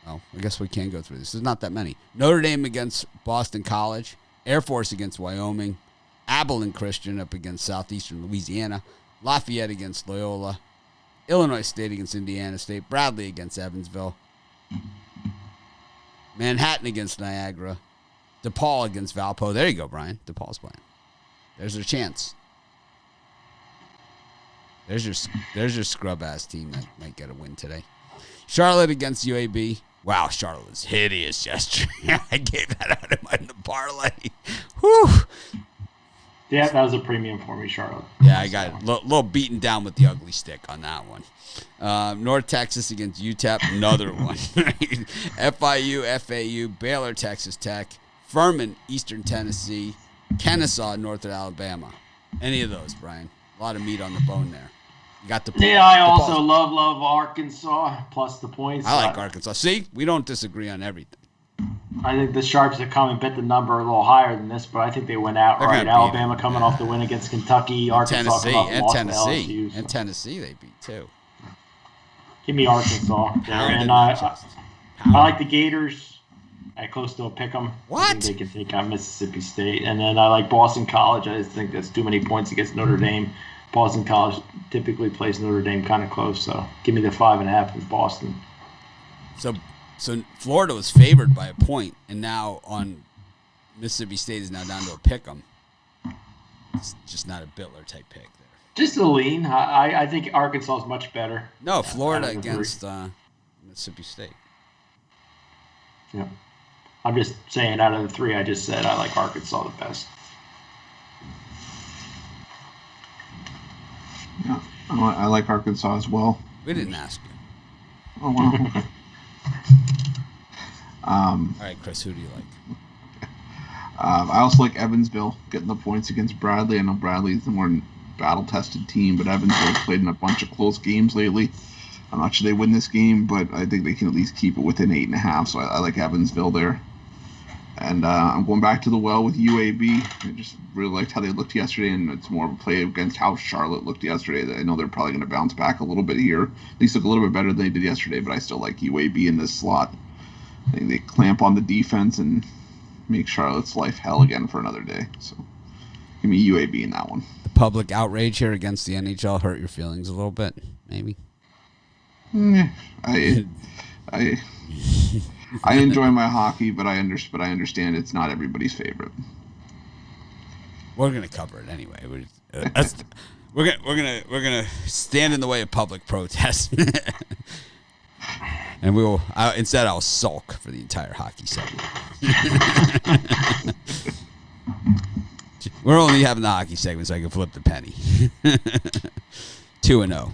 [SPEAKER 1] I guess we can go through this. There's not that many. Notre Dame against Boston College. Air Force against Wyoming. Abilene Christian up against Southeastern Louisiana. Lafayette against Loyola. Illinois State against Indiana State. Bradley against Evansville. Manhattan against Niagara. DePaul against Valpo. There you go, Brian. DePaul's playing. There's their chance. There's your scrub-ass team that might get a win today. Charlotte against UAB. Wow, Charlotte was hideous yesterday. I gave that out in the parlay. Whew.
[SPEAKER 2] Yeah, that was a premium for me, Charlotte.
[SPEAKER 1] Yeah, I got a little beaten down with the ugly stick on that one. North Texas against UTEP, another one. FIU, FAU, Baylor, Texas Tech, Furman, Eastern Tennessee, Kennesaw, North Alabama. Any of those, Brian? A lot of meat on the bone there. You got the
[SPEAKER 2] Yeah, I also love Arkansas plus the points.
[SPEAKER 1] I like Arkansas. See, we don't disagree on everything.
[SPEAKER 2] I think the Sharps have come and bet the number a little higher than this, but I think they went outright. Alabama coming off the win against Kentucky, Arkansas
[SPEAKER 1] Tennessee they beat too.
[SPEAKER 2] Give me Arkansas. And I like the Gators at close to a pick 'em.
[SPEAKER 1] What?
[SPEAKER 2] I think they can take on Mississippi State. And then I like Boston College. I just think that's too many points against Notre Dame. Boston College typically plays Notre Dame kind of close, so give me the 5.5 with Boston.
[SPEAKER 1] So Florida was favored by a point, and now on Mississippi State is now down to a pick 'em. It's just not a Bitler type pick there.
[SPEAKER 2] Just a lean. I think Arkansas is much better.
[SPEAKER 1] No, Florida against Mississippi State.
[SPEAKER 2] Yeah. I'm just saying out of the three I just said, I like Arkansas the best.
[SPEAKER 5] Yeah, I like Arkansas as well.
[SPEAKER 1] We didn't ask you.
[SPEAKER 5] Oh, wow. Okay.
[SPEAKER 1] All right, Chris, who do you like?
[SPEAKER 5] I also like Evansville getting the points against Bradley. I know Bradley's the more battle-tested team, but Evansville's played in a bunch of close games lately. I'm not sure they win this game, but I think they can at least keep it within 8.5, so I like Evansville there. And I'm going back to the well with UAB. I just really liked how they looked yesterday, and it's more of a play against how Charlotte looked yesterday. I know they're probably going to bounce back a little bit here. At least look a little bit better than they did yesterday, but I still like UAB in this slot. I think they clamp on the defense and make Charlotte's life hell again for another day. So give me UAB in that one.
[SPEAKER 1] The public outrage here against the NHL hurt your feelings a little bit, maybe?
[SPEAKER 5] I enjoy my hockey, but I understand it's not everybody's favorite.
[SPEAKER 1] We're gonna cover it anyway. We're gonna stand in the way of public protest, and we will. Instead, I'll sulk for the entire hockey segment. We're only having the hockey segment so I can flip the penny. 2-0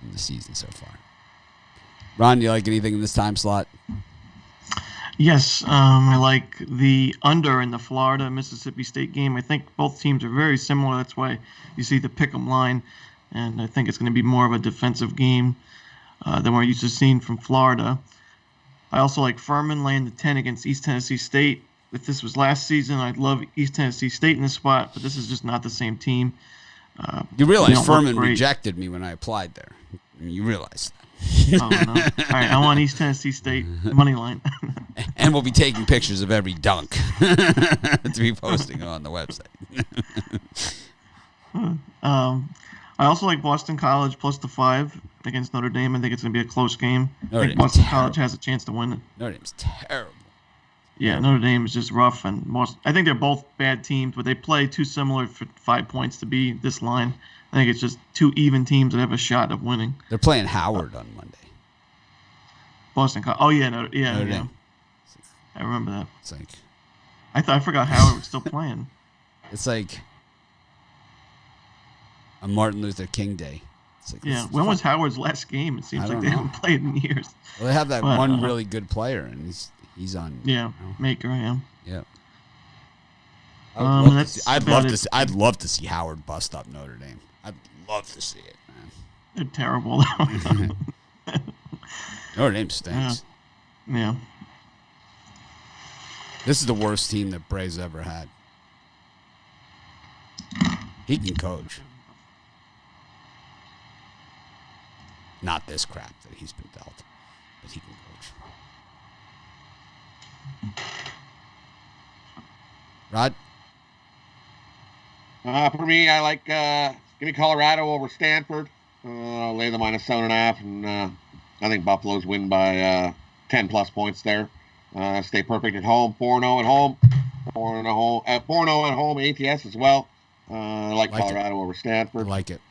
[SPEAKER 1] in the season so far. Ron, do you like anything in this time slot?
[SPEAKER 3] Yes, I like the under in the Florida-Mississippi State game. I think both teams are very similar. That's why you see the pick'em line. and I think it's going to be more of a defensive game than we're used to seeing from Florida. I also like Furman laying the 10 against East Tennessee State. If this was last season, I'd love East Tennessee State in this spot, but this is just not the same team.
[SPEAKER 1] You realize Furman rejected me when I applied there. You realize that.
[SPEAKER 3] Oh, no. All right, I want East Tennessee State money line.
[SPEAKER 1] And we'll be taking pictures of every dunk to be posting on the website.
[SPEAKER 3] I also like Boston College plus the 5 against Notre Dame. I think it's going to be a close game.
[SPEAKER 1] Notre
[SPEAKER 3] I think
[SPEAKER 1] Dame's
[SPEAKER 3] Boston
[SPEAKER 1] terrible.
[SPEAKER 3] College has a chance to win it.
[SPEAKER 1] Notre Dame's terrible.
[SPEAKER 3] Yeah, Notre Dame is just rough, and I think they're both bad teams, but they play too similar for 5 points to be this line. I think it's just two even teams that have a shot of winning.
[SPEAKER 1] They're playing Howard on Monday.
[SPEAKER 3] Boston College. Oh yeah,
[SPEAKER 1] Notre
[SPEAKER 3] yeah.
[SPEAKER 1] Dame.
[SPEAKER 3] I remember that.
[SPEAKER 1] It's like
[SPEAKER 3] I forgot Howard was still playing.
[SPEAKER 1] it's like a Martin Luther King Day. It's like,
[SPEAKER 3] Yeah, when was Howard's last game? It seems
[SPEAKER 1] I
[SPEAKER 3] like
[SPEAKER 1] don't
[SPEAKER 3] they
[SPEAKER 1] know.
[SPEAKER 3] haven't played in years.
[SPEAKER 1] Well, they have that
[SPEAKER 3] But,
[SPEAKER 1] one really good player, and he's on.
[SPEAKER 3] Yeah,
[SPEAKER 1] you know,
[SPEAKER 3] Maker, yeah.
[SPEAKER 1] yeah.
[SPEAKER 3] That's
[SPEAKER 1] I'd
[SPEAKER 3] about
[SPEAKER 1] love
[SPEAKER 3] it.
[SPEAKER 1] to. I'd love to see Howard bust up Notre Dame. I'd love to see it, man.
[SPEAKER 3] They're terrible.
[SPEAKER 1] Notre Dame stinks.
[SPEAKER 3] Yeah.
[SPEAKER 1] This is the worst team that Bray's ever had. He can coach. Not this crap that he's been dealt, but he can coach. Rod?
[SPEAKER 4] For me, I like give me Colorado over Stanford. I'll lay the -7.5, and I think Buffalo's win by 10 plus points there. Stay perfect at home, 4-0 at home, 4-0 at home, ATS as well. I like Colorado over
[SPEAKER 1] I
[SPEAKER 4] Stanford.
[SPEAKER 1] like it.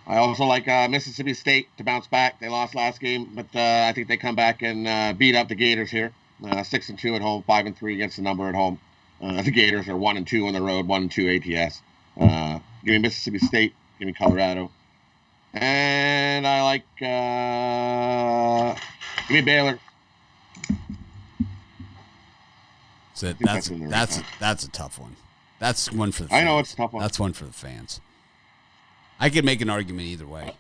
[SPEAKER 4] I also like Mississippi State to bounce back. They lost last game, but I think they come back and beat up the Gators here. 6-2 at home, 5-3 against the number at home. The Gators are 1-2 on the road, 1-2 ATS. Give me Mississippi State. Give me Colorado. And I like give me Baylor.
[SPEAKER 1] So
[SPEAKER 4] think that's in the right time.
[SPEAKER 1] that's a tough one. That's one for the
[SPEAKER 4] I
[SPEAKER 1] fans.
[SPEAKER 4] know it's a tough one.
[SPEAKER 1] That's one for the fans. I could make an argument either way.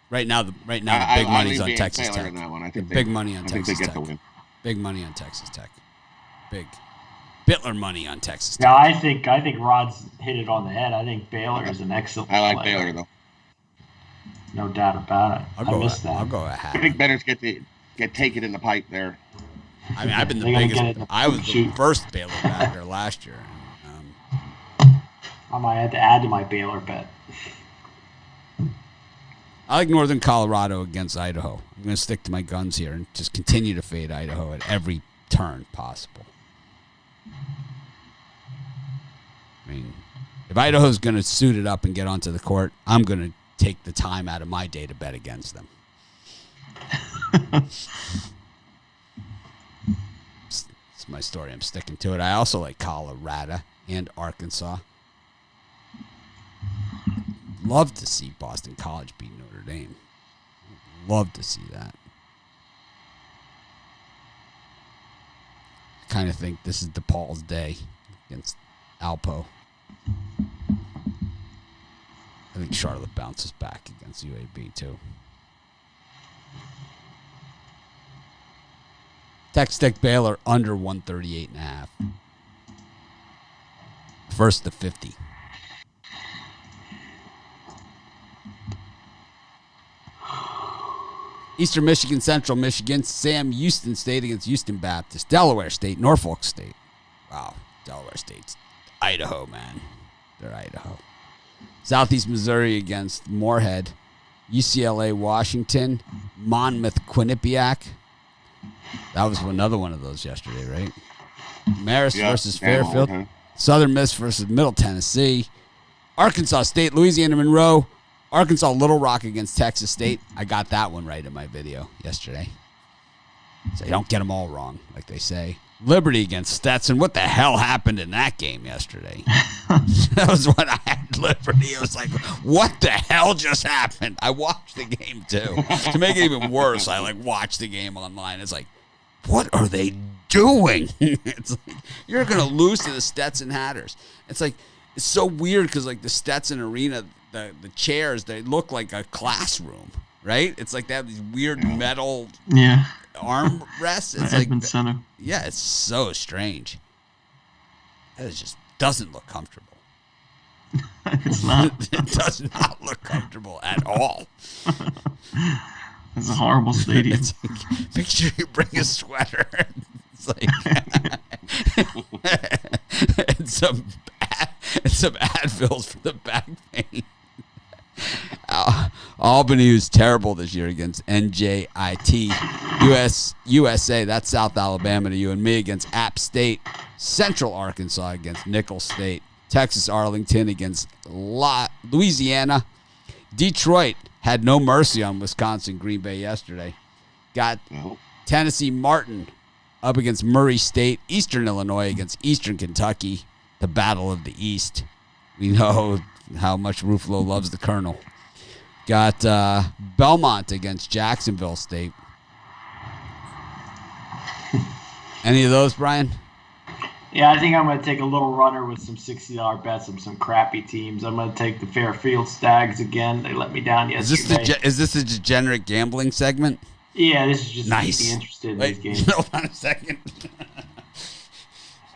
[SPEAKER 1] Right now, the big
[SPEAKER 4] I
[SPEAKER 1] money's
[SPEAKER 4] lean
[SPEAKER 1] on
[SPEAKER 4] Baylor
[SPEAKER 1] Texas
[SPEAKER 4] in
[SPEAKER 1] Tech.
[SPEAKER 4] that one. I think
[SPEAKER 1] Big money on
[SPEAKER 4] I think
[SPEAKER 1] Texas
[SPEAKER 4] they get
[SPEAKER 1] Tech.
[SPEAKER 4] the win.
[SPEAKER 1] Big money on Texas Tech. Big Bittler money on Texas Tech.
[SPEAKER 2] Yeah, I think Rod's hit it on the head. I think Baylor is an excellent
[SPEAKER 4] I like
[SPEAKER 2] player.
[SPEAKER 4] Baylor though.
[SPEAKER 2] No doubt about it. I missed that.
[SPEAKER 1] I'll go a
[SPEAKER 4] I
[SPEAKER 1] hat.
[SPEAKER 4] think Bettor's get taken in the pipe there.
[SPEAKER 1] I mean, I've been the
[SPEAKER 2] They're gonna get
[SPEAKER 1] biggest.
[SPEAKER 2] it in the
[SPEAKER 1] I was the
[SPEAKER 2] shoot.
[SPEAKER 1] first Baylor backer last year.
[SPEAKER 2] I might have to add to my Baylor bet.
[SPEAKER 1] I like Northern Colorado against Idaho. I'm going to stick to my guns here and just continue to fade Idaho at every turn possible. I mean, if Idaho's going to suit it up and get onto the court, I'm going to take the time out of my day to bet against them. It's my story. I'm sticking to it. I also like Colorado and Arkansas. Love to see Boston College beat Notre Dame. Love to see that. I kind of think this is DePaul's day against Alpo. I think Charlotte bounces back against UAB too. Texas Tech Baylor under 138.5. First to 50. Eastern Michigan, Central Michigan, Sam Houston State against Houston Baptist, Delaware State, Norfolk State. Wow, Delaware State's Idaho, man. They're Idaho. Southeast Missouri against Moorhead, UCLA, Washington, Monmouth, Quinnipiac. That was another one of those yesterday, right? Marist versus Fairfield.
[SPEAKER 4] Okay.
[SPEAKER 1] Southern Miss versus Middle Tennessee. Arkansas State, Louisiana Monroe. Arkansas Little Rock against Texas State. I got that one right in my video yesterday. So you don't get them all wrong, like they say. Liberty against Stetson. What the hell happened in that game yesterday? That was when I had Liberty. It was like, what the hell just happened? I watched the game too. To make it even worse, I watched the game online. It's like, what are they doing? It's like, you're gonna lose to the Stetson Hatters. It's like, It's so weird because like the Stetson Arena, the chairs, they look like a classroom, right? It's like they have these weird metal arm rests. It's like
[SPEAKER 3] Edmund Center.
[SPEAKER 1] Yeah, it's so strange. It just doesn't look comfortable.
[SPEAKER 3] It's not.
[SPEAKER 1] It does not look comfortable at all.
[SPEAKER 3] It's a horrible stadium.
[SPEAKER 1] It's like, make sure you bring a sweater. It's like and some Advils for the back pain. Albany was terrible this year against NJIT. USA, that's South Alabama to you and me, against App State. Central Arkansas against Nicholls State. Texas Arlington against Louisiana. Detroit had no mercy on Wisconsin Green Bay yesterday. Got Tennessee Martin up against Murray State. Eastern Illinois against Eastern Kentucky. The Battle of the East. We know how much Ruffalo loves the Colonel. Got Belmont against Jacksonville State. Any of those, Brian?
[SPEAKER 2] Yeah, I think I'm going to take a little runner with some $60 bets on some crappy teams. I'm going to take the Fairfield Stags again. They let me down yesterday.
[SPEAKER 1] Is this a degenerate gambling segment?
[SPEAKER 2] Yeah, this is just
[SPEAKER 1] nice.
[SPEAKER 2] to be interested in
[SPEAKER 1] Wait,
[SPEAKER 2] these games.
[SPEAKER 1] Hold on a second.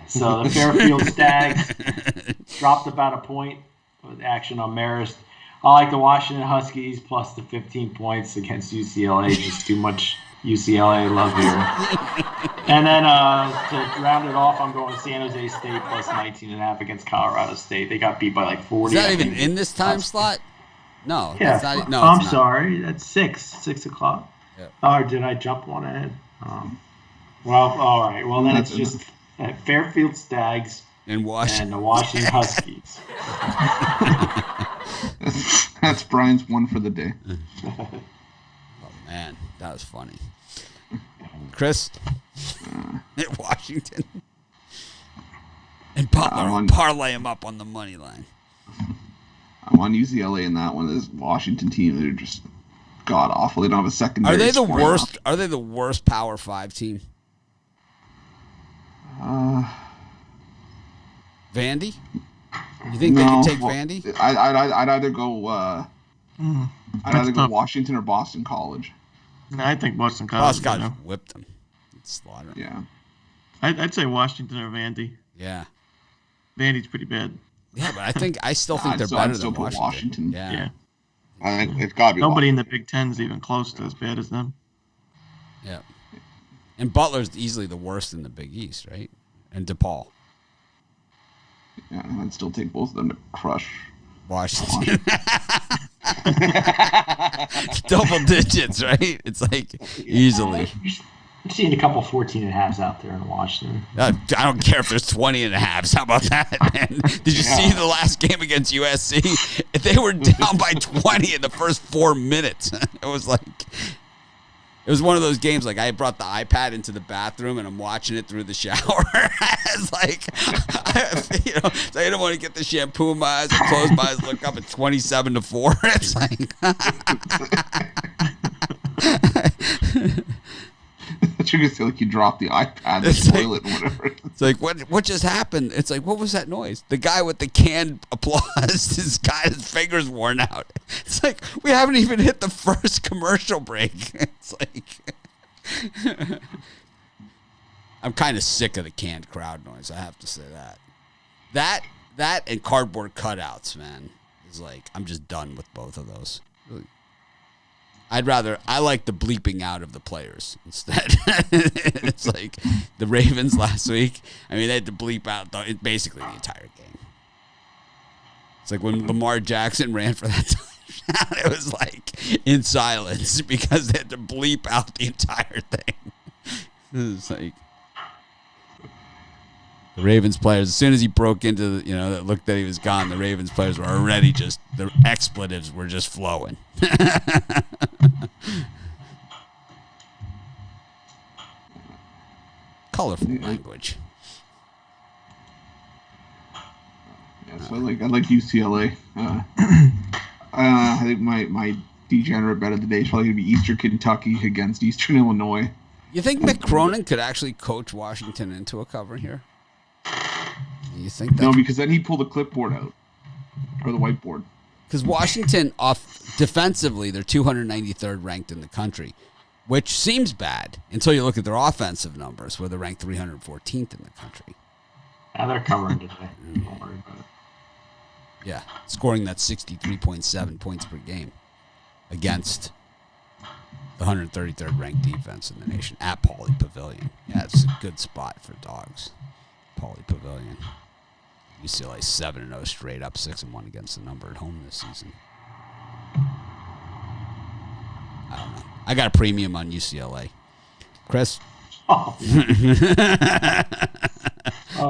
[SPEAKER 2] So the Fairfield Stags dropped about a point with action on Marist. I like the Washington Huskies plus the 15 points against UCLA. Just too much UCLA love here. And then to round it off, I'm going San Jose State plus 19.5 against Colorado State. They got beat by like 40.
[SPEAKER 1] Is that even in this time slot? No.
[SPEAKER 2] Yeah.
[SPEAKER 1] That's not, no,
[SPEAKER 2] I'm
[SPEAKER 1] it's not.
[SPEAKER 2] sorry. That's 6 o'clock.
[SPEAKER 1] Yep.
[SPEAKER 2] Or did I jump one ahead? Well, all right. Well, then it's just Fairfield Stags
[SPEAKER 1] and
[SPEAKER 2] the Washington Huskies.
[SPEAKER 5] That's Brian's one for the day.
[SPEAKER 1] Oh, man. That was funny. Chris? At Washington. And Butler parlay him up on the money line.
[SPEAKER 5] I'm on UCLA in that one. This Washington team, they're just god awful. They don't have a secondary.
[SPEAKER 1] Are they the
[SPEAKER 5] scoring
[SPEAKER 1] worst?
[SPEAKER 5] option.
[SPEAKER 1] Are they the worst Power 5 team? Vandy? You think they can take Vandy?
[SPEAKER 5] I'd either go. I'd either go Washington or Boston College.
[SPEAKER 3] No, I think Boston College.
[SPEAKER 1] Boston College whipped them. Slaughter them.
[SPEAKER 5] Yeah.
[SPEAKER 3] I'd say Washington or Vandy.
[SPEAKER 1] Yeah.
[SPEAKER 3] Vandy's pretty bad.
[SPEAKER 1] Yeah, but I still think they're better than Washington.
[SPEAKER 3] Yeah.
[SPEAKER 4] I think it's got to be
[SPEAKER 3] Nobody in the
[SPEAKER 4] Washington.
[SPEAKER 3] Big Ten is even close to as bad as them.
[SPEAKER 1] Yeah. And Butler's easily the worst in the Big East, right? And DePaul.
[SPEAKER 5] Yeah, I'd still take both of them to crush
[SPEAKER 1] Washington. Double digits, right? It's like easily.
[SPEAKER 2] I'm seeing a couple 14.5s out there in Washington.
[SPEAKER 1] I don't care if there's 20.5s. How about that, man? Did you see the last game against USC? They were down by 20 in the first 4 minutes. It was one of those games, like I brought the iPad into the bathroom and I'm watching it through the shower. It's like, so I didn't want to get the shampoo in my eyes. I close my eyes, look up at 27-4. It's like,
[SPEAKER 5] you can feel like you dropped the iPad, the toilet, and whatever.
[SPEAKER 1] It's like, what just happened? It's like, what was that noise? The guy with the canned applause, his fingers worn out. It's like, we haven't even hit the first commercial break. It's like, I'm kind of sick of the canned crowd noise, I have to say that. That and cardboard cutouts, man, is like, I'm just done with both of those. Really. I like the bleeping out of the players instead. It's like the Ravens last week. I mean, they had to bleep out basically the entire game. It's like when Lamar Jackson ran for that touchdown, it was like in silence because they had to bleep out the entire thing. It's like the Ravens players, as soon as he broke into the, it looked that he was gone, the Ravens players were already the expletives were just flowing. Colorful language.
[SPEAKER 5] Yeah, so I like UCLA. I think my degenerate bet of the day is probably going to be Eastern Kentucky against Eastern Illinois.
[SPEAKER 1] You think Mick Cronin could actually coach Washington into a cover here? You think that?
[SPEAKER 5] No, because then he pulled the clipboard out or the whiteboard.
[SPEAKER 1] Because Washington, defensively, they're 293rd ranked in the country, which seems bad until you look at their offensive numbers, where they're ranked 314th in the country.
[SPEAKER 2] Yeah, they're covering today. Don't worry about it.
[SPEAKER 1] Yeah, scoring that 63.7 points per game against the 133rd ranked defense in the nation at Pauley Pavilion. Yeah, it's a good spot for dogs. Pauley Pavilion. UCLA 7-0 straight up, 6-1 against the number at home this season. I don't know. I got a premium on UCLA. Chris?
[SPEAKER 2] Oh.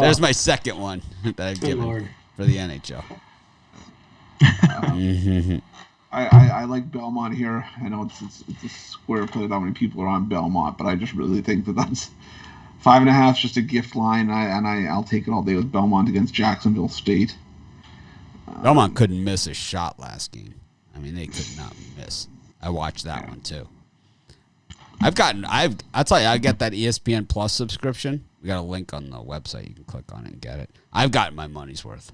[SPEAKER 1] There's my second one that I've given
[SPEAKER 2] Lord.
[SPEAKER 1] for the NHL.
[SPEAKER 5] I like Belmont here. I know it's a square put how many people are on Belmont, but I just really think that's 5.5 is just a gift line, I'll take it all day with Belmont against Jacksonville State.
[SPEAKER 1] Belmont couldn't miss a shot last game. I mean, they could not miss. I watched that one too. I'll tell you, I get that ESPN Plus subscription. We got a link on the website. You can click on it and get it. I've gotten my money's worth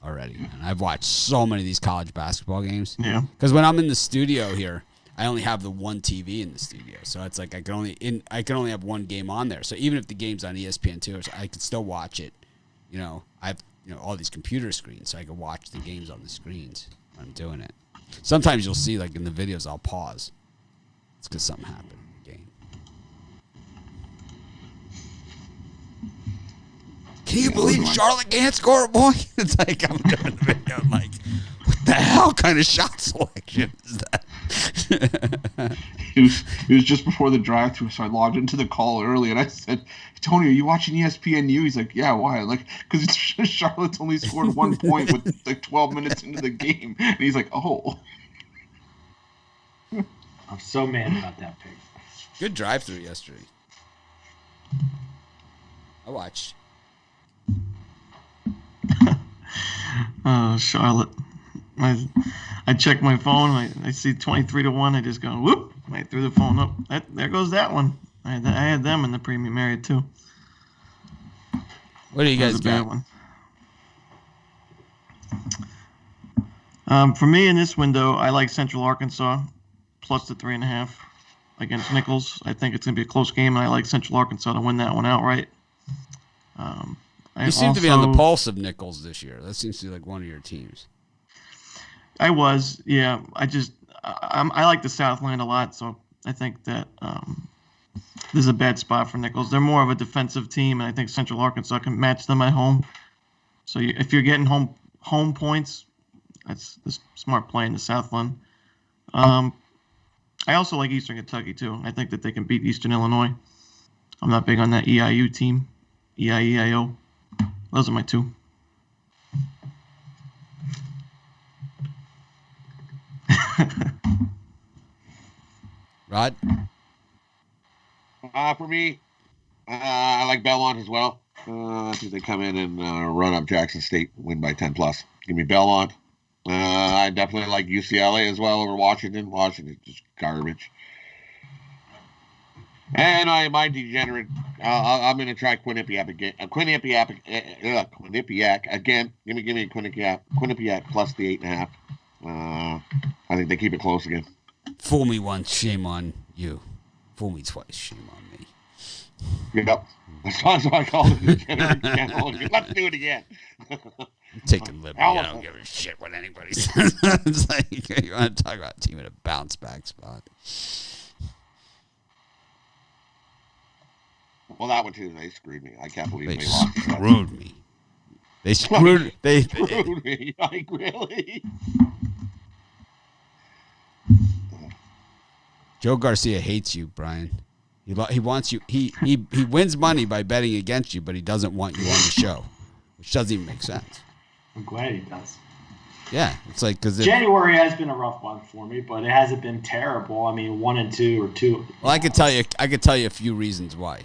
[SPEAKER 1] already, and I've watched so many of these college basketball games.
[SPEAKER 3] Yeah.
[SPEAKER 1] Because when I'm in the studio here, I only have the one TV in the studio, so it's like I can only have one game on there. So even if the game's on ESPN2, I can still watch it. You know, I've all these computer screens, so I can watch the games on the screens when I'm doing it. Sometimes you'll see, like in the videos, I'll pause. It's because something happened in the game. Can you believe Charlotte can't score a point? It's like I'm doing the video, I'm like, what the hell kind of shot selection is that?
[SPEAKER 5] It was just before the drive-thru, so I logged into the call early, and I said, "Tony, are you watching ESPNU?" He's like, "Yeah, why?" Like, because Charlotte's only scored 1 point with like 12 minutes into the game, and he's like, "Oh."
[SPEAKER 2] I'm so mad about that pick.
[SPEAKER 1] Good drive-through yesterday. I watched.
[SPEAKER 3] Oh, Charlotte. I check my phone. I see 23-1. I just go, whoop. I threw the phone up. There goes that one. I had them in the premium area, too.
[SPEAKER 1] What do you guys
[SPEAKER 3] That was a
[SPEAKER 1] got?
[SPEAKER 3] bad one. For me in this window, I like Central Arkansas plus the 3.5 against Nichols. I think it's going to be a close game, and I like Central Arkansas to win that one outright.
[SPEAKER 1] You seem to be on the pulse of Nichols this year. That seems to be like one of your teams.
[SPEAKER 3] I was, yeah. I like the Southland a lot, so I think that this is a bad spot for Nichols. They're more of a defensive team, and I think Central Arkansas can match them at home. So if you're getting home points, that's the smart play in the Southland. I also like Eastern Kentucky too. I think that they can beat Eastern Illinois. I'm not big on that EIU team, EIEIO. Those are my two.
[SPEAKER 1] Rod?
[SPEAKER 4] For me, I like Belmont as well. I think they come in and run up Jackson State, win by 10 plus. Give me Belmont. I definitely like UCLA as well over Washington. Washington's just garbage. And my degenerate, I'm going to try Quinnipiac again. Quinnipiac again. Give me Quinnipiac plus the 8.5. I think they keep it close again.
[SPEAKER 1] Fool me once, shame on you. Fool me twice, shame on me.
[SPEAKER 4] Yep. That's why I call it the degenerate channel. Let's do it again.
[SPEAKER 1] I'm taking liberty. I don't give a shit what anybody says. It's like, you want to talk about a team in a bounce back spot.
[SPEAKER 4] Well, that one too. They screwed me. I can't believe
[SPEAKER 1] They
[SPEAKER 4] they lost.
[SPEAKER 1] screwed me. They screwed. They
[SPEAKER 4] Screwed me. Like, really?
[SPEAKER 1] Joe Garcia hates you, Brian. He wants you. He wins money by betting against you, but he doesn't want you on the show, which doesn't even make sense.
[SPEAKER 2] I'm glad he does.
[SPEAKER 1] Yeah, it's like because
[SPEAKER 2] January has been a rough month for me, but it hasn't been terrible. I mean, 1 and 2 or 2.
[SPEAKER 1] Well, I could tell you a few reasons why.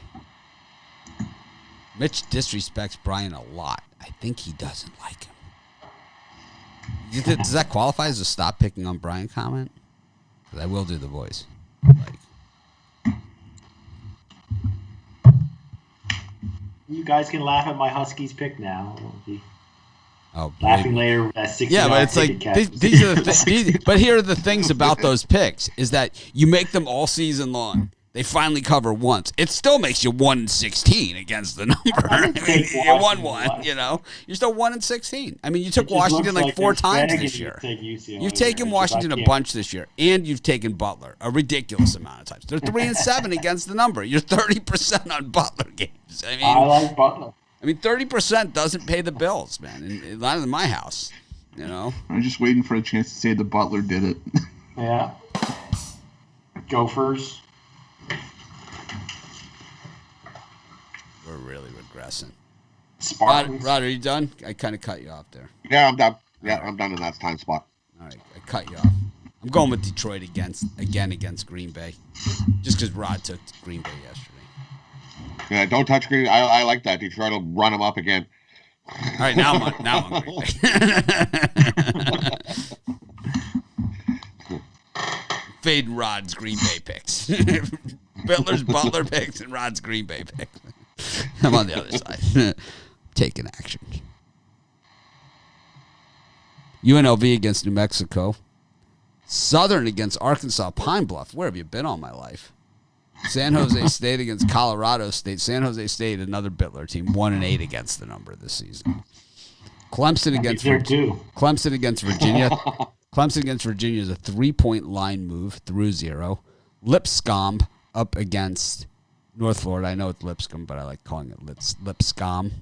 [SPEAKER 1] Mitch disrespects Brian a lot. I think he doesn't like him. Does that qualify as a stop picking on Brian comment? Because I will do the voice. Like,
[SPEAKER 2] You you guys can laugh at my Huskies pick now. It'll be
[SPEAKER 1] Oh,
[SPEAKER 2] laughing later at 60.
[SPEAKER 1] yeah, but it's like these are but here are the things about those picks is that you make them all season long. They finally cover once. It still makes you 1-16 against the number. You won one, you know. You're still 1-16. I mean, you took Washington like 4 times this year. You've taken Washington a bunch this year, and you've taken Butler a ridiculous amount of times. They're 3-7 against the number. You're 30% on Butler games. I mean,
[SPEAKER 2] I like Butler.
[SPEAKER 1] I mean, 30% doesn't pay the bills, man. And not in my house, you know.
[SPEAKER 5] I'm just waiting for a chance to say the Butler did it.
[SPEAKER 2] Yeah. Gophers.
[SPEAKER 1] We're really regressing.
[SPEAKER 2] Spartans.
[SPEAKER 1] Rod, are you done? I kind of cut you off there.
[SPEAKER 4] Yeah, I'm done. Yeah, I'm done in that time spot.
[SPEAKER 1] All right, I cut you off. I'm going with Detroit against Green Bay, just because Rod took Green Bay yesterday.
[SPEAKER 4] Yeah, don't touch Green. I like that. Detroit will run them up again.
[SPEAKER 1] All right, now I'm on Green Bay. Fading Rod's Green Bay picks. Butler's Butler picks and Rod's Green Bay picks. I'm on the other side. Taking action. UNLV against New Mexico. Southern against Arkansas Pine Bluff. Where have you been all my life? San Jose State against Colorado State. San Jose State, another Bitler team, 1-8 against the number this season. Clemson against Virginia. Clemson against Virginia. Clemson against Virginia is a 3-point line move through 0. Lipscomb up against North Florida. I know it's Lipscomb, but I like calling it Lipscomb.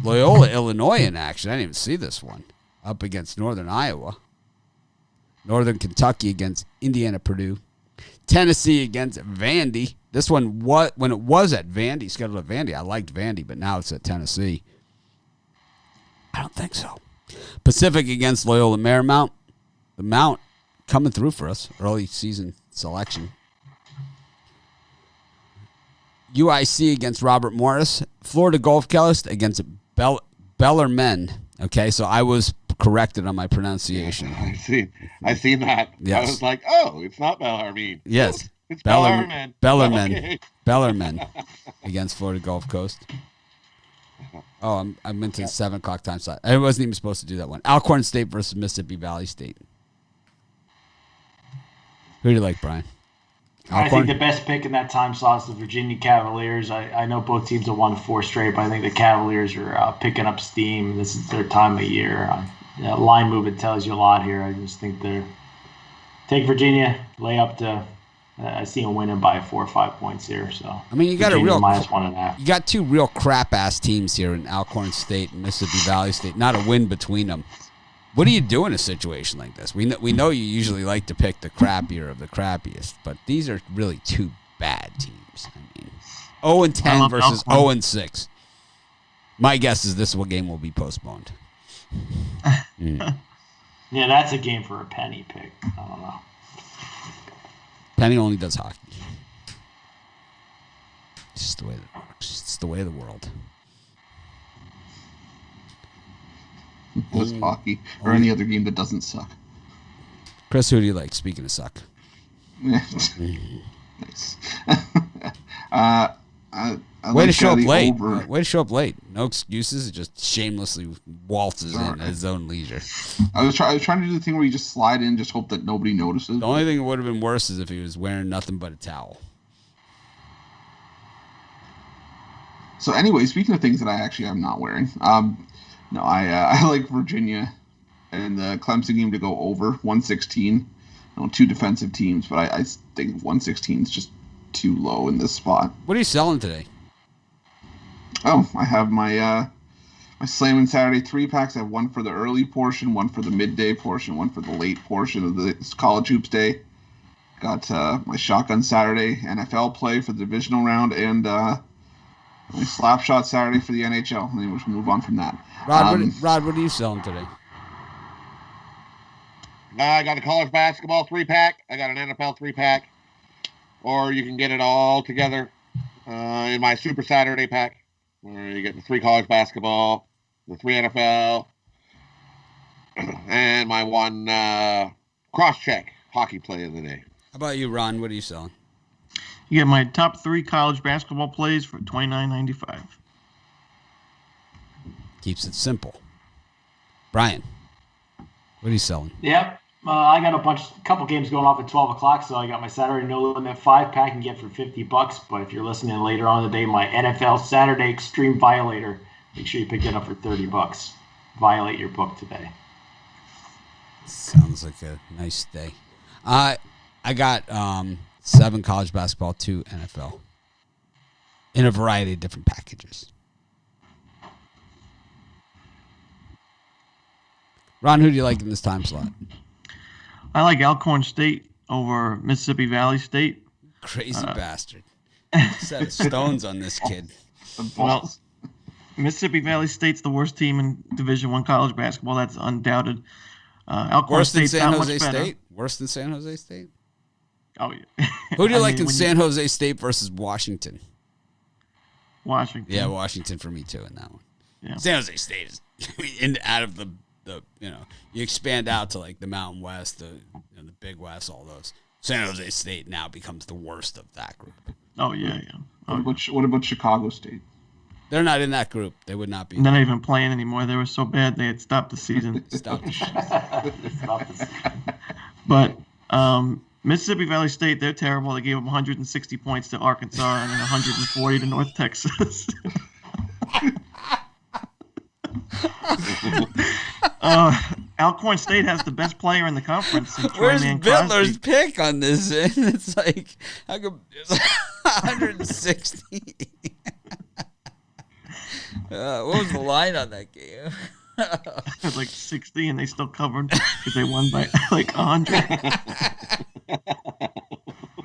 [SPEAKER 1] Loyola, Illinois in action. I didn't even see this one. Up against Northern Iowa. Northern Kentucky against Indiana Purdue. Tennessee against Vandy. This one, when it was at Vandy, scheduled at Vandy, I liked Vandy, but now it's at Tennessee. I don't think so. Pacific against Loyola Marymount. The Mount coming through for us. Early season selection. UIC against Robert Morris. Florida Gulf Coast against Bellarmine. Okay, so I was corrected on my pronunciation.
[SPEAKER 4] I seen that.
[SPEAKER 1] Yes.
[SPEAKER 4] I was like, oh, it's not Bellarmine.
[SPEAKER 1] Yes.
[SPEAKER 4] It's Bellarmine.
[SPEAKER 1] Bellarmine.
[SPEAKER 4] Okay.
[SPEAKER 1] Bellarmine against Florida Gulf Coast. Oh, I'm into the 7 o'clock time slot. I wasn't even supposed to do that one. Alcorn State versus Mississippi Valley State. Who do you like, Brian?
[SPEAKER 2] I think the best pick in that time slot is the Virginia Cavaliers. I know both teams have won 4 straight, but I think the Cavaliers are picking up steam. This is their time of year. Line movement tells you a lot here. I just think take Virginia, lay up to. I see them winning by 4 or 5 points here. So
[SPEAKER 1] I mean, you got
[SPEAKER 2] Virginia
[SPEAKER 1] a real
[SPEAKER 2] -1.5.
[SPEAKER 1] You got 2 real crap ass teams here in Alcorn State and Mississippi Valley State. Not a win between them. What do you do in a situation like this? We know you usually like to pick the crappier of the crappiest, but these are really 2 bad teams. I mean, 0-10 versus 0-6. My guess is this game will be postponed.
[SPEAKER 2] Yeah, that's a game for a penny pick. I don't know.
[SPEAKER 1] Penny only does hockey. It's just the way that works. It's the way of the world.
[SPEAKER 5] Just hockey or any other game that doesn't suck.
[SPEAKER 1] Chris, who do you like? Speaking of suck.
[SPEAKER 5] Nice.
[SPEAKER 1] Way to show up late. Way to show up late. No excuses. It just shamelessly waltzes in at his own leisure.
[SPEAKER 5] I was trying to do the thing where you just slide in, just hope that nobody notices.
[SPEAKER 1] The only thing that would have been worse is if he was wearing nothing but a towel.
[SPEAKER 5] So anyway, speaking of things that I actually am not wearing, no, I like Virginia and the Clemson game to go over 116. 2 defensive teams, but I think 116 is just too low in this spot.
[SPEAKER 1] What are you selling today?
[SPEAKER 5] Oh, I have my Slammin' Saturday 3-packs. I have one for the early portion, one for the midday portion, one for the late portion of the College Hoops Day. Got my Shotgun Saturday NFL play for the divisional round, and my Slapshot Saturday for the NHL. And then we'll move on from that.
[SPEAKER 1] Rod, what are you selling today?
[SPEAKER 4] I got a college basketball 3-pack. I got an NFL 3-pack. Or you can get it all together in my Super Saturday pack, where you get the 3 college basketball, the 3 NFL, and my 1 cross-check hockey play of the day.
[SPEAKER 1] How about you, Ron? What are you selling?
[SPEAKER 3] You get my top 3 college basketball plays for $29.95.
[SPEAKER 1] Keeps it simple. Brian, what are you selling?
[SPEAKER 2] Yep. I got a couple games going off at 12 o'clock, so I got my Saturday No Limit 5-pack and get for $50. But if you're listening later on in the day, my NFL Saturday Extreme Violator, make sure you pick that up for $30. Violate your book today.
[SPEAKER 1] Sounds like a nice day. I got 7 college basketball, 2 NFL in a variety of different packages. Ron, who do you like in this time slot?
[SPEAKER 3] I like Alcorn State over Mississippi Valley State.
[SPEAKER 1] Crazy bastard. Set of stones on this kid.
[SPEAKER 3] Well, Mississippi Valley State's the worst team in Division I college basketball. That's undoubted. Alcorn
[SPEAKER 1] Worse than
[SPEAKER 3] State's
[SPEAKER 1] San
[SPEAKER 3] not
[SPEAKER 1] Jose
[SPEAKER 3] much better.
[SPEAKER 1] State? Worse than San Jose State?
[SPEAKER 3] Oh, yeah.
[SPEAKER 1] Who do you like in
[SPEAKER 3] when
[SPEAKER 1] San Jose State versus Washington?
[SPEAKER 3] Washington.
[SPEAKER 1] Yeah, Washington for me too in that one.
[SPEAKER 3] Yeah.
[SPEAKER 1] San Jose State is out of the you expand out to like the Mountain West, the Big West, all those. San Jose State now becomes the worst of that group.
[SPEAKER 3] Oh, yeah.
[SPEAKER 5] What about Chicago State?
[SPEAKER 1] They're not in that group. They would not be.
[SPEAKER 3] They're not even playing anymore. They were so bad they had stopped the season.
[SPEAKER 1] Stop.
[SPEAKER 3] But Mississippi Valley State, they're terrible. They gave them 160 points to Arkansas and then 140 to North Texas. Alcorn State has the best player in the conference.
[SPEAKER 1] Where's Bittler's pick on this? It's like, how come it's 160? What was the line on that game?
[SPEAKER 3] It was like 60, and they still covered because they won by like 100.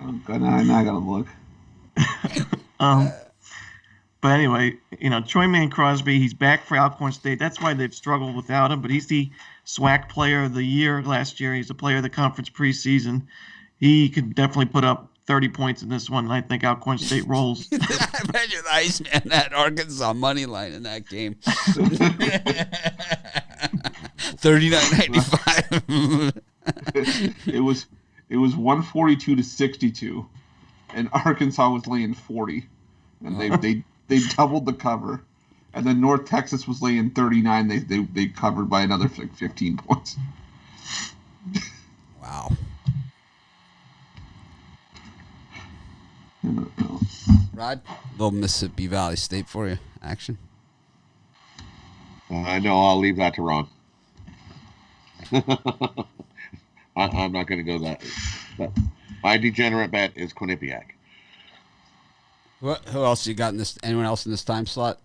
[SPEAKER 5] Oh, God, now I gotta look.
[SPEAKER 3] But anyway, Troy Man Crosby, he's back for Alcorn State. That's why they've struggled without him. But he's the SWAC Player of the Year last year. He's the Player of the Conference preseason. He could definitely put up 30 points in this one, and I think Alcorn State rolls.
[SPEAKER 1] I bet you the Iceman had Arkansas money line in that game. 39.95.
[SPEAKER 5] It was 142 to 62, and Arkansas was laying 40, and they doubled the cover, and then North Texas was laying 39. They covered by another 15 points.
[SPEAKER 1] Wow. Rod, little Mississippi Valley State for you. Action.
[SPEAKER 4] I know I'll leave that to Ron. I'm not going to go that. My degenerate bet is Quinnipiac.
[SPEAKER 1] Who else you got in this? Anyone else in this time slot?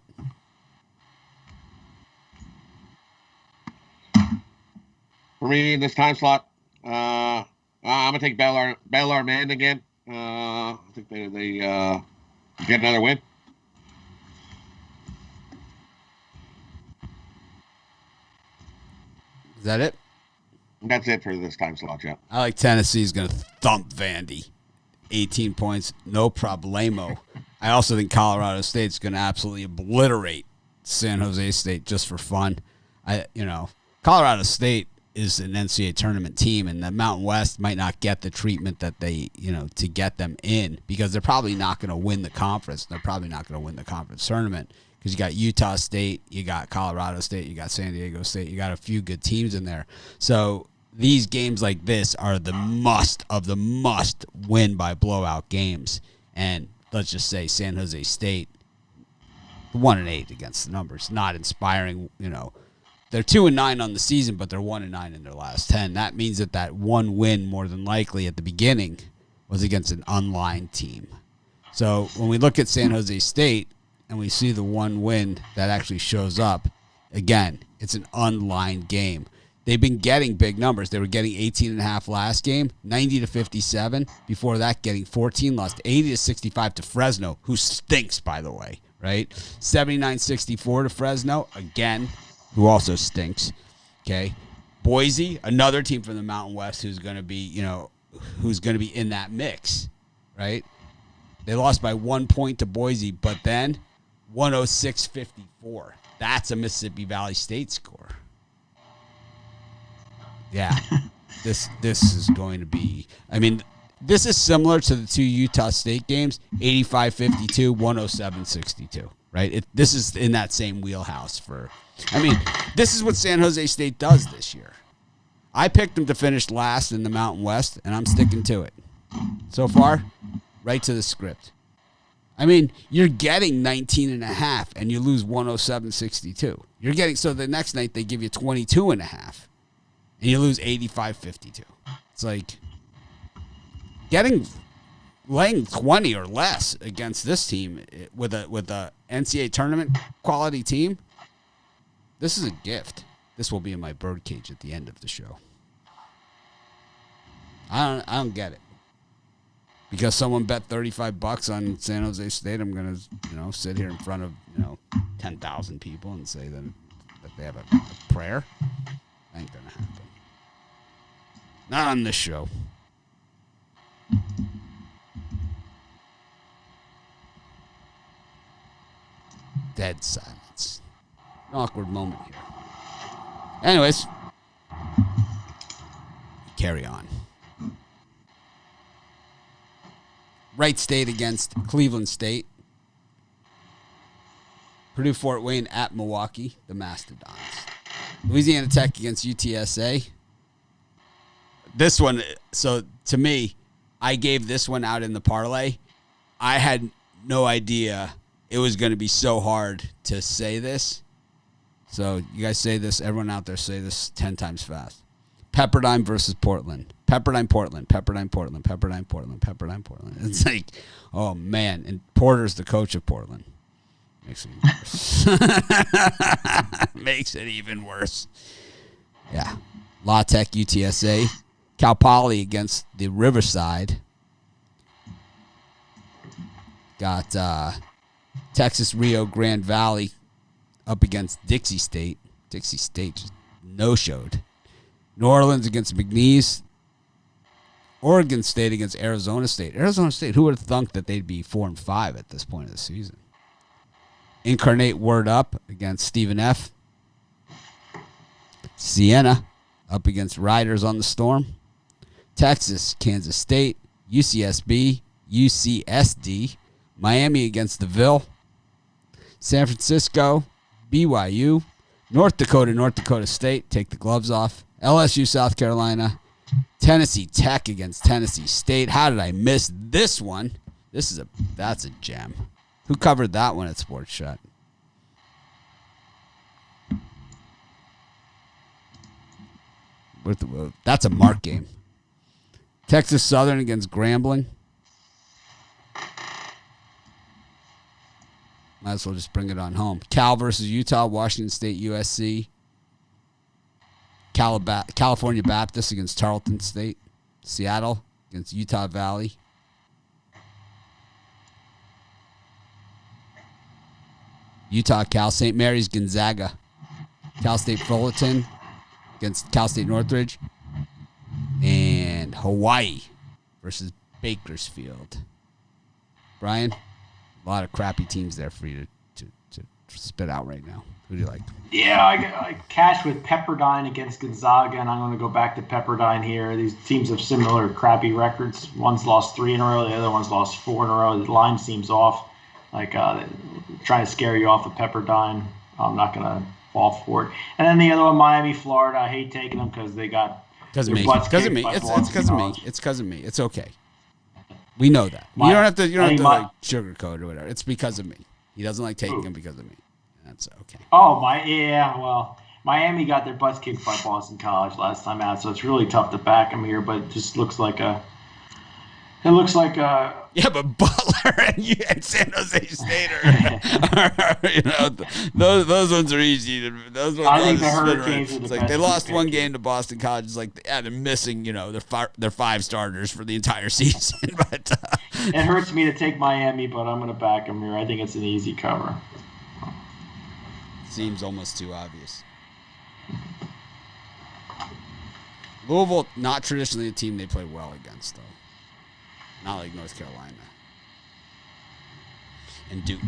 [SPEAKER 4] For me, in this time slot, I'm going to take Baylor Man again. I think they get another win.
[SPEAKER 1] Is that it?
[SPEAKER 4] That's it for this time slot, yeah.
[SPEAKER 1] I like Tennessee's going to thump Vandy. 18 points, no problemo. I also think Colorado State's going to absolutely obliterate San Jose State just for fun. Colorado State is an NCAA tournament team, and the Mountain West might not get the treatment that they, to get them in, because they're probably not going to win the conference. They're probably not going to win the conference tournament, because you got Utah State, you got Colorado State, you got San Diego State, you got a few good teams in there. So these games like this are the must win by blowout games. And let's just say San Jose State, 1-8 against the numbers, not inspiring. They're 2-9 on the season, but they're 1-9 in their last 10. That means that one win, more than likely at the beginning, was against an unlined team. So when we look at San Jose State and we see the one win that actually shows up, again, it's an unlined game. They've been getting big numbers. They were getting 18.5 last game, 90 to 57. Before that, getting 14, lost 80 to 65 to Fresno, who stinks, by the way, right? 79-64 to Fresno, again, who also stinks. Okay, Boise, another team from the Mountain West, who's going to be, in that mix, right? They lost by 1 point to Boise, but then 106-54. That's a Mississippi Valley State score. Yeah, this is going to be. I mean, this is similar to the two Utah State games: 85-52, 107-62. right? This is in that same wheelhouse this is what San Jose State does this year. I picked them to finish last in the Mountain West, and I'm sticking to it. So far, right to the script. I mean, you're getting 19.5, and you lose 107-62. You're getting, so the next night they give you 22.5, and you lose 85-52. It's like laying 20 or less against this team with a NCAA tournament quality team. This is a gift. This will be in my birdcage at the end of the show. I don't get it. Because someone bet $35 on San Jose State, I'm gonna, sit here in front of 10,000 people and say that they have a prayer. Ain't gonna happen. Not on this show. Dead silence. An awkward moment here. Anyways, carry on. Wright State against Cleveland State. Purdue Fort Wayne at Milwaukee, the Mastodons. Louisiana Tech against UTSA. This one, so to me, I gave this one out in the parlay. I had no idea it was going to be so hard to say this. So you guys say this, everyone out there say this 10 times fast. Pepperdine versus Portland. Pepperdine, Portland. Pepperdine, Portland. Pepperdine, Portland. Pepperdine, Portland. It's like, oh, man. And Porter's the coach of Portland. Makes it even worse. Makes it even worse. Yeah. La Tech, UTSA. Cal Poly against the Riverside. Got Texas Rio Grande Valley up against Dixie State. Dixie State just no-showed. New Orleans against McNeese. Oregon State against Arizona State. Arizona State, who would have thunk that they'd be 4-5 at this point of the season? Incarnate Word up against Stephen F. Siena up against Riders on the Storm. Texas, Kansas State, UCSB, UCSD. Miami against the Ville. San Francisco, BYU. North Dakota State. Take the gloves off. LSU, South Carolina. Tennessee Tech against Tennessee State. How did I miss this one? That's a gem. Who covered that one at Sports Shot? That's a mark game. Texas Southern against Grambling. Might as well just bring it on home. Cal versus Utah, Washington State, USC. California Baptist against Tarleton State. Seattle against Utah Valley. Utah Cal, St. Mary's Gonzaga. Cal State Fullerton against Cal State Northridge. And Hawaii versus Bakersfield. Brian, a lot of crappy teams there for you to spit out right now. Who do you like?
[SPEAKER 2] Yeah, I cash with Pepperdine against Gonzaga, and I'm going to go back to Pepperdine here. These teams have similar crappy records. One's lost 3 in a row, the other one's lost 4 in a row. The line seems off, like trying to scare you off of Pepperdine. I'm not going to fall for it. And then the other one, Miami, Florida. I hate taking them because they got
[SPEAKER 1] because of me. Because of me. It's because of me. It's because of me. It's okay. We know that. You don't have to like sugarcoat or whatever. It's because of me. He doesn't like taking them because of me. That's okay.
[SPEAKER 2] Oh, well, Miami got their butts kicked by Boston College last time out, so it's really tough to back them here, but it just looks like a
[SPEAKER 1] yeah, but Butler and San Jose State are those ones are easy. Those ones
[SPEAKER 2] I think the Hurricanes are the
[SPEAKER 1] It's
[SPEAKER 2] best
[SPEAKER 1] like they lost
[SPEAKER 2] pick.
[SPEAKER 1] one game to Boston College. It's like they're missing their 5 starters for the entire season. But
[SPEAKER 2] it hurts me to take Miami, but I'm going to back them here. I think it's an easy cover.
[SPEAKER 1] Seems almost too obvious. Louisville, not traditionally a team they play well against, though. Not like North Carolina. And Duke.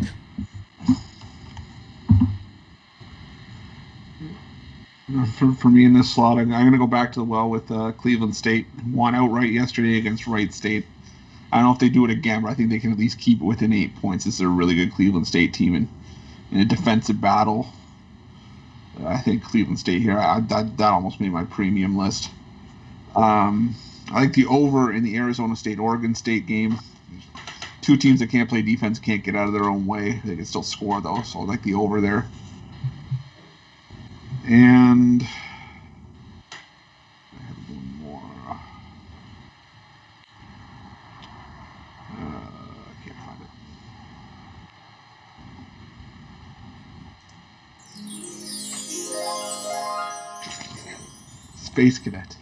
[SPEAKER 5] For me in this slot, I'm going to go back to the well with Cleveland State. Won outright yesterday against Wright State. I don't know if they do it again, but I think they can at least keep it within 8 points. This is a really good Cleveland State team, and in a defensive battle. I think Cleveland State here. That almost made my premium list. I like the over in the Arizona State-Oregon State game. Two teams that can't play defense, can't get out of their own way. They can still score, though, so I like the over there. And I have one more. I can't find it. Space Cadet.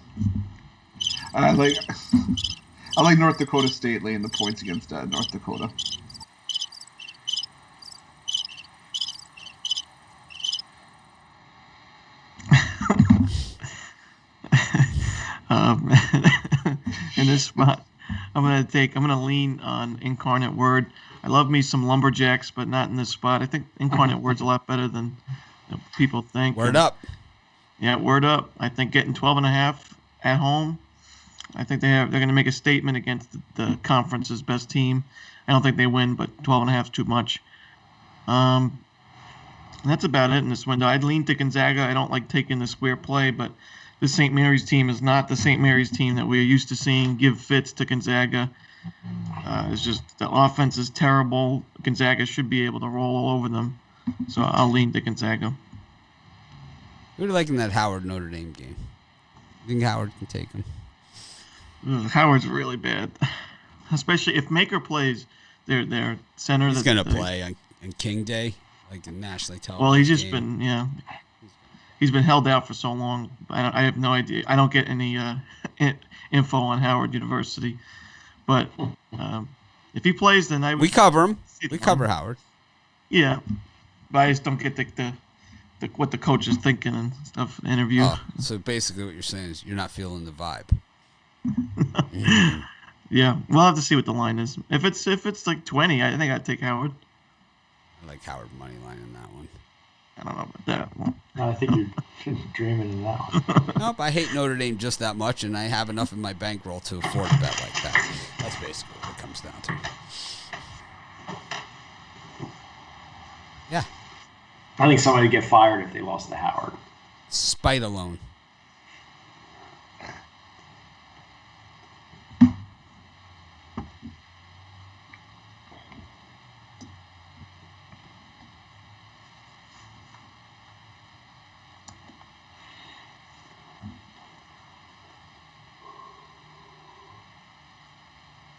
[SPEAKER 5] I like North Dakota State laying the points against North Dakota.
[SPEAKER 3] In this spot, I'm gonna lean on Incarnate Word. I love me some Lumberjacks, but not in this spot. I think Incarnate Word's a lot better than people think.
[SPEAKER 1] Word up.
[SPEAKER 3] Yeah, word up. I think getting 12.5 at home. I think they're going to make a statement against the conference's best team. I don't think they win, but 12.5 is too much. And that's about it in this window. I'd lean to Gonzaga. I don't like taking the square play, but the St. Mary's team is not the St. Mary's team that we're used to seeing give fits to Gonzaga. It's just the offense is terrible. Gonzaga should be able to roll all over them. So I'll lean to Gonzaga.
[SPEAKER 1] Who do you like in that Howard Notre Dame game? You think Howard can take him?
[SPEAKER 3] Howard's really bad, especially if Maker plays their center.
[SPEAKER 1] He's going to play on King Day, like in nationally televised.
[SPEAKER 3] Well, he's just
[SPEAKER 1] game.
[SPEAKER 3] He's been held out for so long. I have no idea. I don't get any info on Howard University, but if he plays, then
[SPEAKER 1] we cover him. We cover Howard.
[SPEAKER 3] Yeah, but I just don't get the what the coach is thinking and stuff. In the interview.
[SPEAKER 1] Oh, so basically, what you're saying is you're not feeling the vibe.
[SPEAKER 3] Yeah, we'll have to see what the line is. If it's like 20, I think I'd take Howard.
[SPEAKER 1] I like Howard money line in that one.
[SPEAKER 3] I don't know about that one.
[SPEAKER 2] I think you're dreaming in that one.
[SPEAKER 1] Nope, I hate Notre Dame just that much, and I have enough in my bankroll to afford a bet like that. That's basically what it comes down to. Yeah.
[SPEAKER 2] I think somebody would get fired if they lost to Howard.
[SPEAKER 1] Spite alone.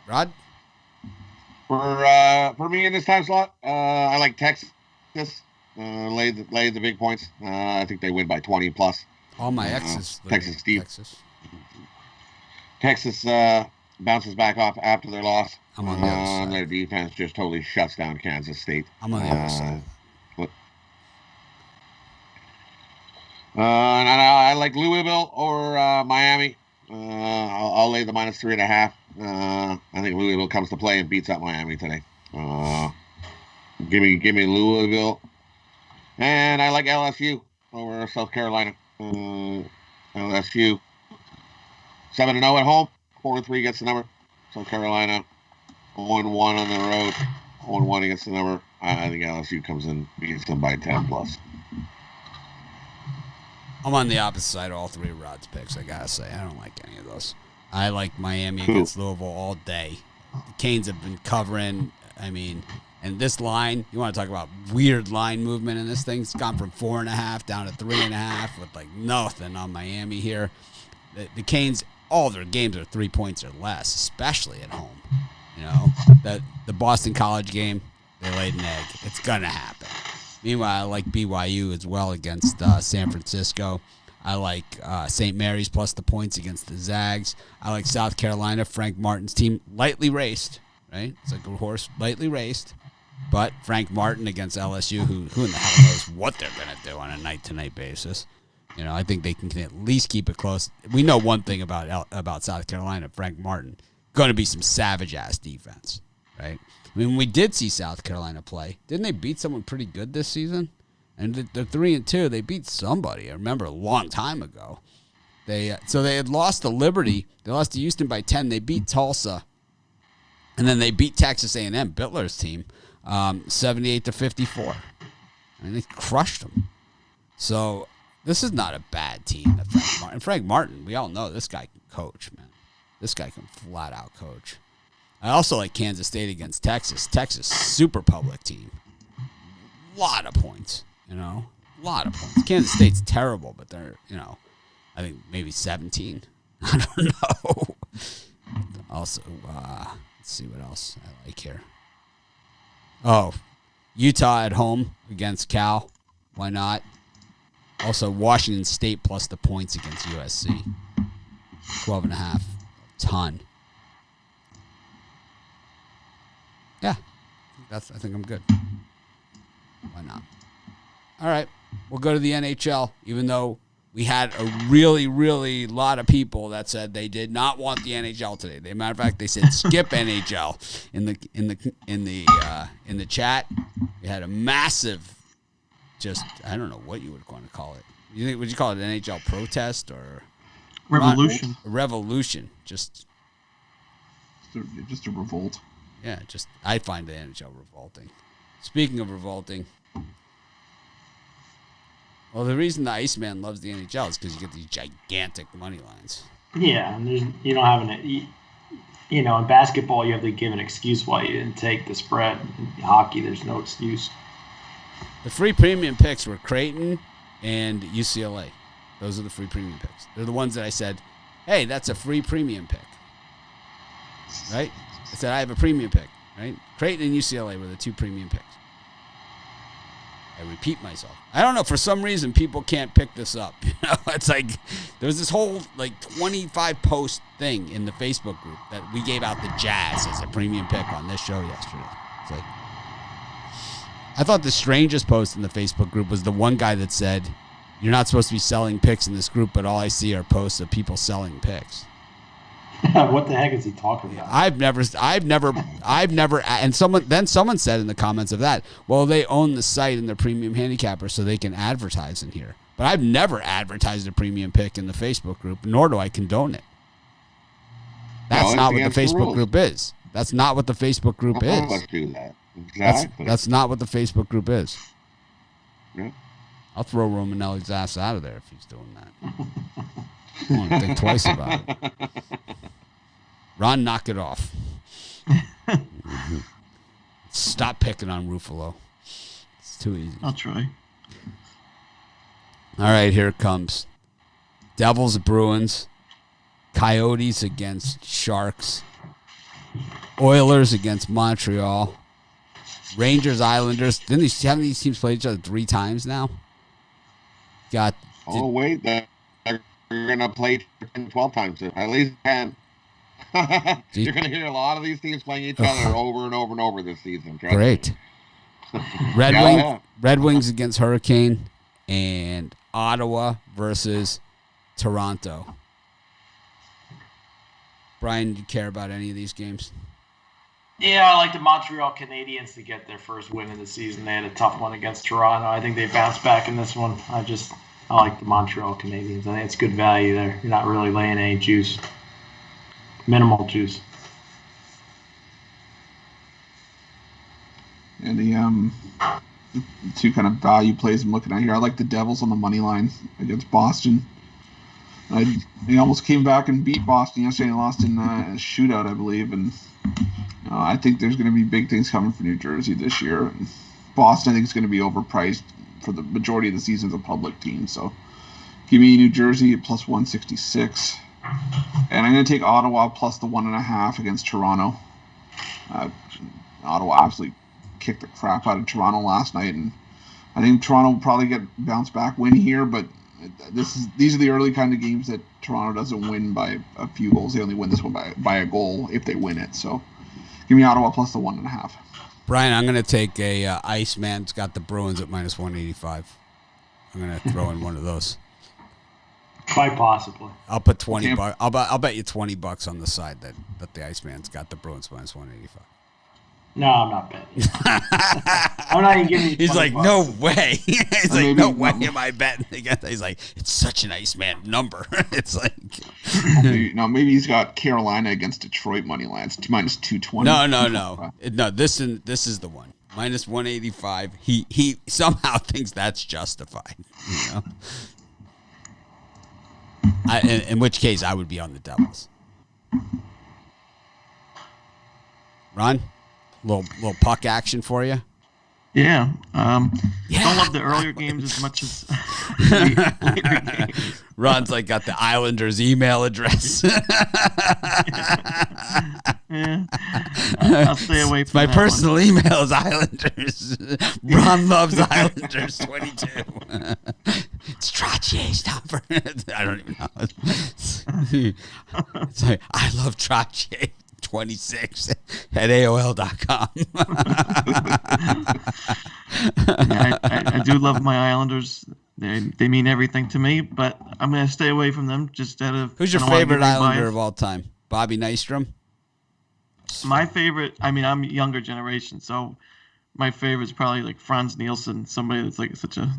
[SPEAKER 1] Rod?
[SPEAKER 4] For me in this time slot, I like Texas. Lay the big points. I think they win by 20 plus.
[SPEAKER 1] All my exes.
[SPEAKER 4] Texas Steve. Texas bounces back off after their loss.
[SPEAKER 1] I'm on the other side.
[SPEAKER 4] Their defense just totally shuts down Kansas State.
[SPEAKER 1] I'm on the other side.
[SPEAKER 4] And I like Louisville or Miami. I'll lay the minus 3.5. I think Louisville comes to play and beats up Miami today. Give me Louisville, and I like LSU over South Carolina. LSU 7-0 at home, 4-3 against the number. South Carolina 1-1 on the road, 1-1 against the number. I think LSU comes in beats them by 10 plus.
[SPEAKER 1] I'm on the opposite side of all three of Rod's picks, I gotta say. I don't like any of those. I like Miami against Louisville all day. The Canes have been covering, and this line, you want to talk about weird line movement in this thing? It's gone from 4.5 down to 3.5 with like nothing on Miami here. The Canes, all their games are 3 points or less, especially at home. You know, the Boston College game, they laid an egg. It's gonna happen. Meanwhile, I like BYU as well against San Francisco. I like St. Mary's plus the points against the Zags. I like South Carolina, Frank Martin's team, lightly raced, right? It's like a horse, lightly raced. But Frank Martin against LSU, who in the hell knows what they're going to do on a night-to-night basis. You know, I think they can at least keep it close. We know one thing about South Carolina, Frank Martin, going to be some savage-ass defense, right? I mean, we did see South Carolina play. Didn't they beat someone pretty good this season? And they're 3-2. They beat somebody. I remember a long time ago. So they had lost to Liberty. They lost to Houston by 10. They beat Tulsa, and then they beat Texas A&M, Bitler's team, 78-54. I mean, they crushed them. So this is not a bad team. Frank Martin, we all know this guy can coach, man. This guy can flat out coach. I also like Kansas State against Texas. Texas, super public team. Lot of points, a lot of points. Kansas State's terrible, but they're, I think maybe 17. I don't know. Also, let's see what else I like here. Oh, Utah at home against Cal. Why not? Also, Washington State plus the points against USC. 12.5. Ton. Yeah. I think I'm good. Why not? All right. We'll go to the NHL, even though we had a really, really lot of people that said they did not want the NHL today. As a matter of fact, they said skip NHL in the chat. We had a massive, I don't know what you would want to call it. Would you call it an NHL protest or
[SPEAKER 3] revolution?
[SPEAKER 1] A revolution, just
[SPEAKER 5] a revolt.
[SPEAKER 1] Yeah, I find the NHL revolting. Speaking of revolting. Well, the reason the Iceman loves the NHL is because you get these gigantic money lines.
[SPEAKER 2] Yeah, and you don't have in basketball you have to give an excuse why you didn't take the spread. In hockey, there's no excuse.
[SPEAKER 1] The free premium picks were Creighton and UCLA. Those are the free premium picks. They're the ones that I said, hey, that's a free premium pick. Right? I said, I have a premium pick. Right? Creighton and UCLA were the two premium picks. I repeat myself. I don't know. For some reason, people can't pick this up. It's like there's this whole 25 post thing in the Facebook group that we gave out the Jazz as a premium pick on this show yesterday. It's like I thought the strangest post in the Facebook group was the one guy that said, "You're not supposed to be selling picks in this group, but all I see are posts of people selling picks."
[SPEAKER 2] What the heck is he talking about?
[SPEAKER 1] I've never, and someone said in the comments of that, well, they own the site and they're premium handicapper, so they can advertise in here. But I've never advertised a premium pick in the Facebook group, nor do I condone it. That's not what the Facebook group is. That's not what the Facebook group is.
[SPEAKER 4] Let's do that. Exactly.
[SPEAKER 1] That's not what the Facebook group is.
[SPEAKER 4] Yeah.
[SPEAKER 1] I'll throw Romanelli's ass out of there if he's doing that. I want to think twice about it. Ron, knock it off. Stop picking on Ruffalo. It's too easy.
[SPEAKER 3] I'll try.
[SPEAKER 1] All right, here it comes. Devils, Bruins. Coyotes against Sharks. Oilers against Montreal. Rangers, Islanders. Haven't these teams played each other 3 times now?
[SPEAKER 4] Wait. They're going to play 12 times. At least 10. You're going to hear a lot of these teams playing each other over and over and over this season.
[SPEAKER 1] Great. Red Wings against Hurricane and Ottawa versus Toronto. Brian, do you care about any of these games?
[SPEAKER 2] Yeah, I like the Montreal Canadiens to get their first win of the season. They had a tough one against Toronto. I think they bounced back in this one. I like the Montreal Canadiens. I think it's good value there. You're not really laying any juice. Minimal juice.
[SPEAKER 5] And the two kind of value plays I'm looking at here. I like the Devils on the money line against Boston. They almost came back and beat Boston yesterday and lost in a shootout, I believe. And I think there's going to be big things coming for New Jersey this year. And Boston, I think, is going to be overpriced for the majority of the season as a public team. So give me New Jersey at plus 166. And I'm going to take Ottawa plus the 1.5 against Toronto. Ottawa absolutely kicked the crap out of Toronto last night, and I think Toronto will probably get bounce back win here. But these are the early kind of games that Toronto doesn't win by a few goals. They only win this one by a goal if they win it. So give me Ottawa plus the 1.5.
[SPEAKER 1] Brian, I'm going to take a Iceman's got the Bruins at minus 185. I'm going to throw in one of those.
[SPEAKER 2] Quite possibly.
[SPEAKER 1] I'll put $20. I'll bet you $20 on the side that the Iceman's got the Bruins minus 185.
[SPEAKER 2] No, I'm not betting. I'm not even giving you $20.
[SPEAKER 1] He's like, no way. He's like, no way am I betting against that. He's like, it's such an Iceman number. It's like.
[SPEAKER 5] Maybe he's got Carolina against Detroit money line. It's minus 220.
[SPEAKER 1] No. No, this is the one. minus 185. He somehow thinks that's justified. You know, in which case I would be on the Devils. Ron, little puck action for you.
[SPEAKER 3] Yeah.
[SPEAKER 1] Yeah.
[SPEAKER 3] Don't love the earlier games as much as the later games.
[SPEAKER 1] Ron's like got the Islanders' email address.
[SPEAKER 3] Yeah. I'll stay away from
[SPEAKER 1] My
[SPEAKER 3] that
[SPEAKER 1] personal
[SPEAKER 3] one.
[SPEAKER 1] email is Islanders. Ron loves Islanders 22. It's Trotier's number. I don't even know. It's like, I love Trotier 26 at AOL.com.
[SPEAKER 3] Yeah, I do love my Islanders. They mean everything to me, but I'm going to stay away from them just out of.
[SPEAKER 1] Who's your
[SPEAKER 3] I don't wanna
[SPEAKER 1] favorite
[SPEAKER 3] be very
[SPEAKER 1] Islander
[SPEAKER 3] biased.
[SPEAKER 1] of all time? Bobby Nystrom?
[SPEAKER 3] My favorite, I mean, I'm younger generation, so my favorite's probably like Franz Nielsen, somebody that's like such a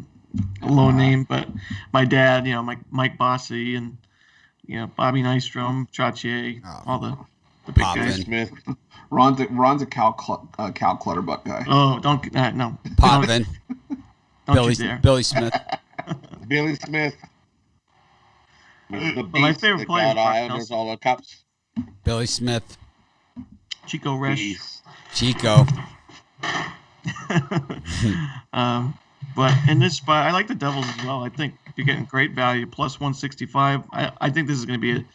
[SPEAKER 3] low name. But my dad, Mike Bossy and Bobby Nystrom, Trottier, all the big
[SPEAKER 1] Potvin.
[SPEAKER 3] guys.
[SPEAKER 4] Smith.
[SPEAKER 5] Ron's a Cal Clutterbuck guy.
[SPEAKER 3] Oh, don't no.
[SPEAKER 1] Potvin.
[SPEAKER 3] Don't you dare.
[SPEAKER 1] Billy Smith.
[SPEAKER 4] Billy Smith. The
[SPEAKER 3] my
[SPEAKER 4] beast
[SPEAKER 3] favorite
[SPEAKER 4] that
[SPEAKER 3] player is
[SPEAKER 4] got
[SPEAKER 3] Buck
[SPEAKER 4] Islanders
[SPEAKER 3] Nelson.
[SPEAKER 4] all the cups.
[SPEAKER 1] Billy Smith.
[SPEAKER 3] Chico Resch.
[SPEAKER 4] Beast.
[SPEAKER 1] Chico.
[SPEAKER 3] But in this spot, I like the Devils as well. I think you're getting great value, plus 165. I think this is going to be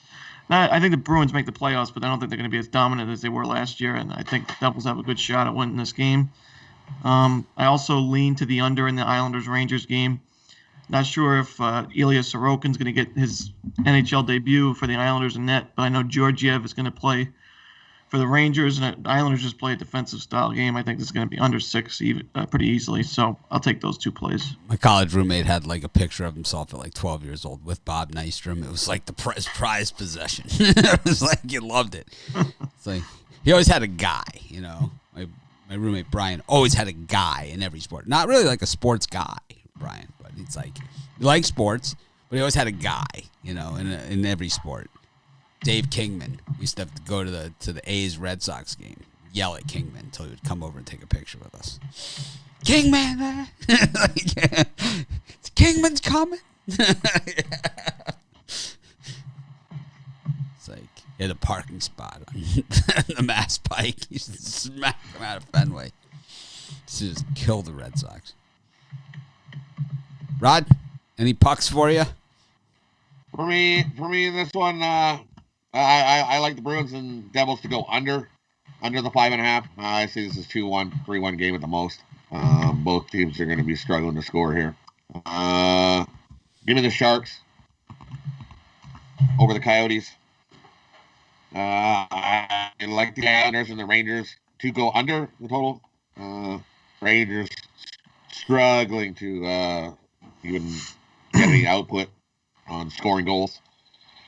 [SPEAKER 3] I think the Bruins make the playoffs, but I don't think they're going to be as dominant as they were last year, and I think the Devils have a good shot at winning this game. I also lean to the under in the Islanders-Rangers game. Not sure if Ilya Sorokin's going to get his NHL debut for the Islanders in net, but I know Georgiev is going to play for the Rangers, and the Islanders just play a defensive-style game. I think this is going to be under 6 pretty easily, so I'll take those two plays.
[SPEAKER 1] My college roommate had like a picture of himself at like 12 years old with Bob Nystrom. It was like the prized possession. It was like you loved it. It's like he always had a guy, My roommate Brian always had a guy in every sport. Not really like a sports guy, Brian, but it's like he liked sports, but he always had a guy, in every sport. Dave Kingman. We used to have to go to the A's Red Sox game, yell at Kingman until he would come over and take a picture with us. Kingman, man. Kingman's coming. It's like he had a parking spot on the Mass Pike. He used to smack him out of Fenway. Just kill the Red Sox. Rod, any pucks for you?
[SPEAKER 4] For me, in this one, I like the Bruins and Devils to go under the 5.5. I see this is 2-1, 3-1 game at the most. Both teams are going to be struggling to score here. Give me the Sharks over the Coyotes. I like the Islanders and the Rangers to go under the total. Rangers struggling to even get any output on scoring goals.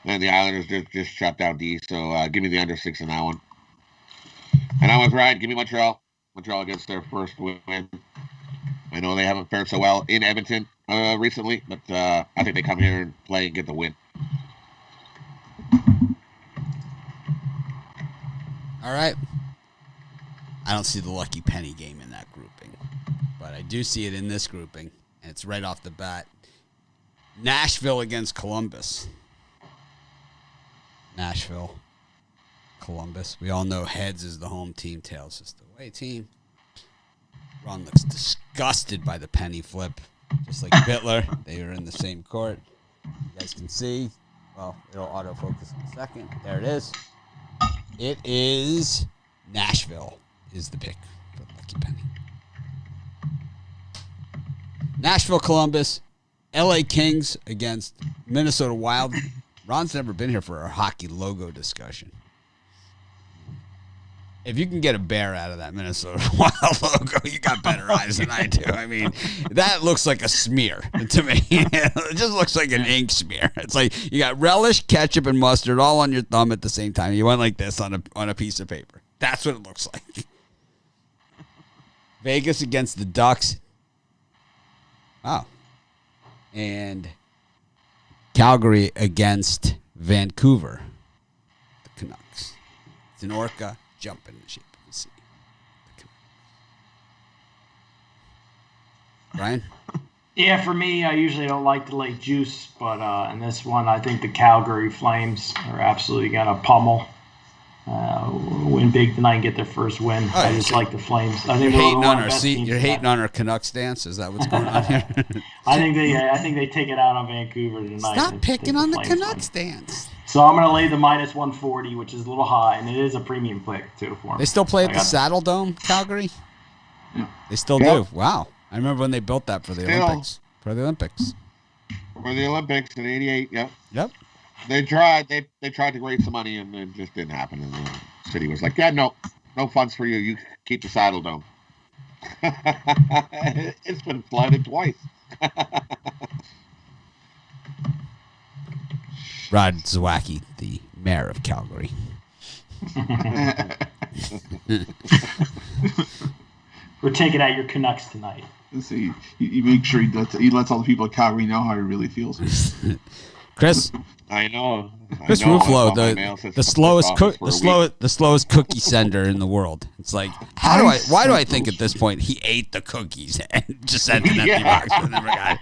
[SPEAKER 4] And the Islanders just shut down D, so give me the under 6 in that one. And I'm with Ryan. Give me Montreal. Montreal gets their first win. I know they haven't fared so well in Edmonton recently, but I think they come here and play and get the win.
[SPEAKER 1] All right. I don't see the lucky penny game in that grouping, but I do see it in this grouping, and it's right off the bat. Nashville against Columbus. Nashville, Columbus. We all know heads is the home team, tails is the away team. Ron looks disgusted by the penny flip, just like Bittler. They are in the same court. You guys can see. Well, it'll autofocus in a second. There it is. It is Nashville is the pick for the lucky penny. Nashville, Columbus, LA Kings against Minnesota Wild. Ron's never been here for our hockey logo discussion. If you can get a bear out of that Minnesota Wild logo, you got better eyes than I do. I mean, that looks like a smear to me. It just looks like an ink smear. It's like you got relish, ketchup, and mustard all on your thumb at the same time. You went like this on a piece of paper. That's what it looks like. Vegas against the Ducks. Wow. And Calgary against Vancouver. The Canucks. It's an orca. Jump in the shape of the sea. Brian?
[SPEAKER 2] Yeah, for me, I usually don't like to lay juice, but in this one, I think the Calgary Flames are absolutely going to pummel. Win big tonight and get their first win. I just like the Flames. I think
[SPEAKER 1] You're hating
[SPEAKER 2] one
[SPEAKER 1] on
[SPEAKER 2] of the
[SPEAKER 1] our
[SPEAKER 2] best
[SPEAKER 1] seat.
[SPEAKER 2] teams
[SPEAKER 1] You're
[SPEAKER 2] tonight.
[SPEAKER 1] hating on our Canucks dance. Is that what's going on here?
[SPEAKER 2] I think they take it out on Vancouver tonight.
[SPEAKER 1] Stop
[SPEAKER 2] and
[SPEAKER 1] picking
[SPEAKER 2] take
[SPEAKER 1] on the
[SPEAKER 2] Flames
[SPEAKER 1] Canucks
[SPEAKER 2] win.
[SPEAKER 1] dance.
[SPEAKER 2] So I'm going to lay the minus 140, which is a little high, and it is a premium pick too for me.
[SPEAKER 1] They still play at the Saddle Dome, Calgary.
[SPEAKER 5] Yeah.
[SPEAKER 1] They still
[SPEAKER 4] Yep.
[SPEAKER 1] do. Wow, I remember when they built that for the Olympics. For the Olympics.
[SPEAKER 4] For the Olympics in '88. Yep.
[SPEAKER 1] Yep.
[SPEAKER 4] They tried. They tried to raise some money, and it just didn't happen. And the city was like, "Yeah, no funds for you. You keep the Saddle Dome." It's been flooded twice.
[SPEAKER 1] Rod Zawacki, the mayor of Calgary.
[SPEAKER 2] We're taking out your Canucks tonight.
[SPEAKER 5] So you make sure he lets all the people at Calgary know how he really feels.
[SPEAKER 1] Chris
[SPEAKER 4] I know.
[SPEAKER 1] Chris
[SPEAKER 4] I know.
[SPEAKER 1] Ruffalo,
[SPEAKER 4] I saw my mail says
[SPEAKER 1] the
[SPEAKER 4] post
[SPEAKER 1] slowest
[SPEAKER 4] office for a week.
[SPEAKER 1] the slowest cookie sender in the world. It's like, why do I think at this point he ate the cookies and just sent an empty box but never got it?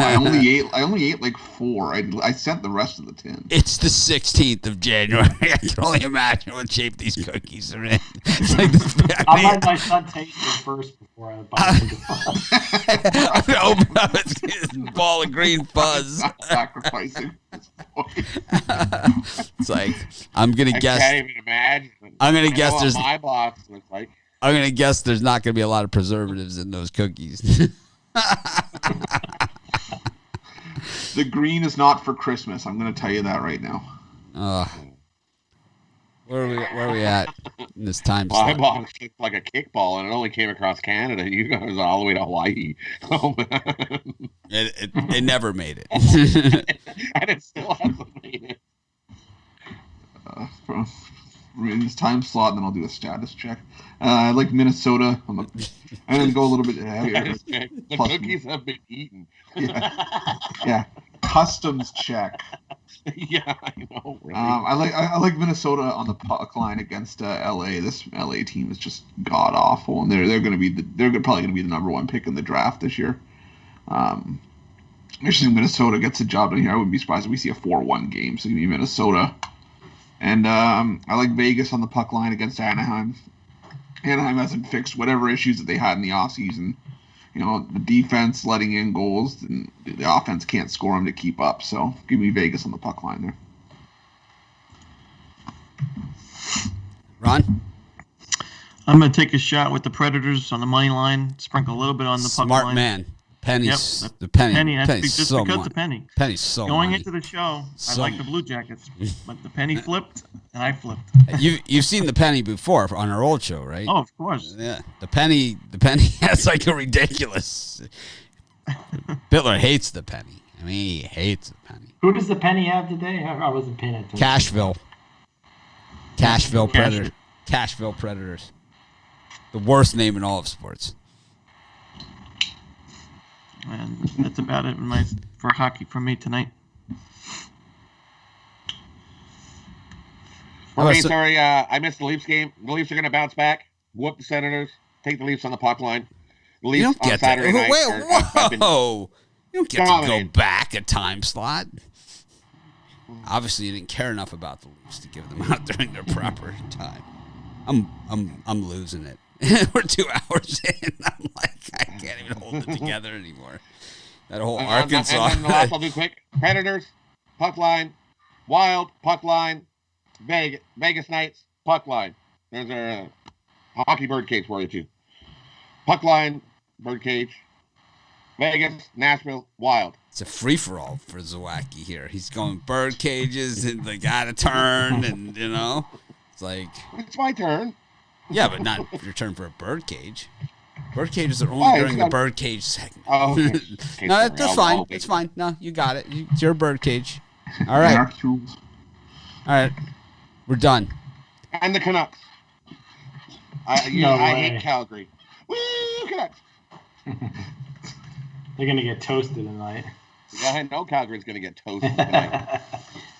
[SPEAKER 5] I only ate like 4. I sent the rest of the 10.
[SPEAKER 1] It's the 16th of January. I can only imagine what shape these cookies are in. It's like
[SPEAKER 2] I'll let my son taste them first before I buy them.
[SPEAKER 1] I'm gonna open up his ball of green fuzz.
[SPEAKER 5] Sacrificing.
[SPEAKER 1] It's like I'm gonna
[SPEAKER 4] I
[SPEAKER 1] guess.
[SPEAKER 4] can't even imagine.
[SPEAKER 1] I'm gonna
[SPEAKER 4] I know
[SPEAKER 1] guess
[SPEAKER 4] what
[SPEAKER 1] there's.
[SPEAKER 4] my box looks like.
[SPEAKER 1] I'm gonna guess there's not gonna be a lot of preservatives in those cookies.
[SPEAKER 5] The green is not for Christmas. I'm going to tell you that right now.
[SPEAKER 1] Where are we at in this time
[SPEAKER 4] My
[SPEAKER 1] slot?
[SPEAKER 4] box looked like a kickball, and it only came across Canada. You guys all the way to Hawaii. Oh, man.
[SPEAKER 1] It never made it.
[SPEAKER 4] And it still hasn't made it.
[SPEAKER 5] In this time slot, and then I'll do a status check. I like Minnesota. I'm going to go a little bit heavier.
[SPEAKER 4] The
[SPEAKER 5] Plus-
[SPEAKER 4] cookies have been eaten.
[SPEAKER 5] Yeah. Customs check.
[SPEAKER 4] Yeah, I know. Really.
[SPEAKER 5] I like Minnesota on the puck line against LA. This LA team is just god awful, and they're probably going to be the number 1 pick in the draft this year. I just think Minnesota gets a job done here. I wouldn't be surprised if we see a 4-1 game. So give me Minnesota, and I like Vegas on the puck line against Anaheim. Anaheim hasn't fixed whatever issues that they had in the offseason. You know, the defense letting in goals, and the offense can't score them to keep up. So give me Vegas on the puck line there.
[SPEAKER 1] Ron?
[SPEAKER 3] I'm going to take a shot with the Predators on the money line, sprinkle a little bit on the puck line.
[SPEAKER 1] Smart man. Penny's
[SPEAKER 3] Yep,
[SPEAKER 1] the penny.
[SPEAKER 3] Penny, that's
[SPEAKER 1] Penny's
[SPEAKER 3] just
[SPEAKER 1] so
[SPEAKER 3] because
[SPEAKER 1] money.
[SPEAKER 3] the penny.
[SPEAKER 1] Penny's so
[SPEAKER 3] Going
[SPEAKER 1] money.
[SPEAKER 3] into the show,
[SPEAKER 1] So
[SPEAKER 3] I like the Blue Jackets, but the penny flipped, and I flipped.
[SPEAKER 1] You've seen the penny before on our old show, right?
[SPEAKER 3] Oh, of course.
[SPEAKER 1] Yeah, the penny has like a ridiculous. Bittler hates the penny. I mean, he hates the penny.
[SPEAKER 2] Who does the penny have today? I wasn't paying attention.
[SPEAKER 1] Cashville Predators. Cashville Predators. The worst name in all of sports.
[SPEAKER 3] And that's about it for hockey for me turnite.
[SPEAKER 4] For me, sorry, I missed the Leafs game. The Leafs are going to bounce back, whoop the Senators, take the Leafs on the puck line. The
[SPEAKER 1] You
[SPEAKER 4] Leafs
[SPEAKER 1] don't
[SPEAKER 4] on
[SPEAKER 1] get that.
[SPEAKER 4] Saturday night.
[SPEAKER 1] Whoa! You don't get to go
[SPEAKER 4] dominated.
[SPEAKER 1] back a time slot. Obviously, you didn't care enough about the Leafs to give them out during their proper time. I'm losing it. We're 2 hours in. I'm like, I can't even hold it together anymore. That whole Arkansas.
[SPEAKER 4] And then the last I'll do quick. Predators, puck line. Wild, puck line. Vegas Knights, puck line. There's a hockey birdcage for you, too. Puck line, birdcage. Vegas, Nashville, Wild.
[SPEAKER 1] It's a free-for-all for Zawacki here. He's going bird cages and they got to turn and, it's like...
[SPEAKER 4] It's my turn.
[SPEAKER 1] Yeah, but not your turn for a bird cage. Bird cages are only during the bird cage segment.
[SPEAKER 4] Oh, okay.
[SPEAKER 1] No, that's fine. It's fine. No, you got it. It's your bird cage. All right. All right. We're done.
[SPEAKER 4] And the Canucks. I hate Calgary. Woo, Canucks.
[SPEAKER 2] They're going to get toasted tonight.
[SPEAKER 4] Yeah, I know Calgary's going to get toasted tonight.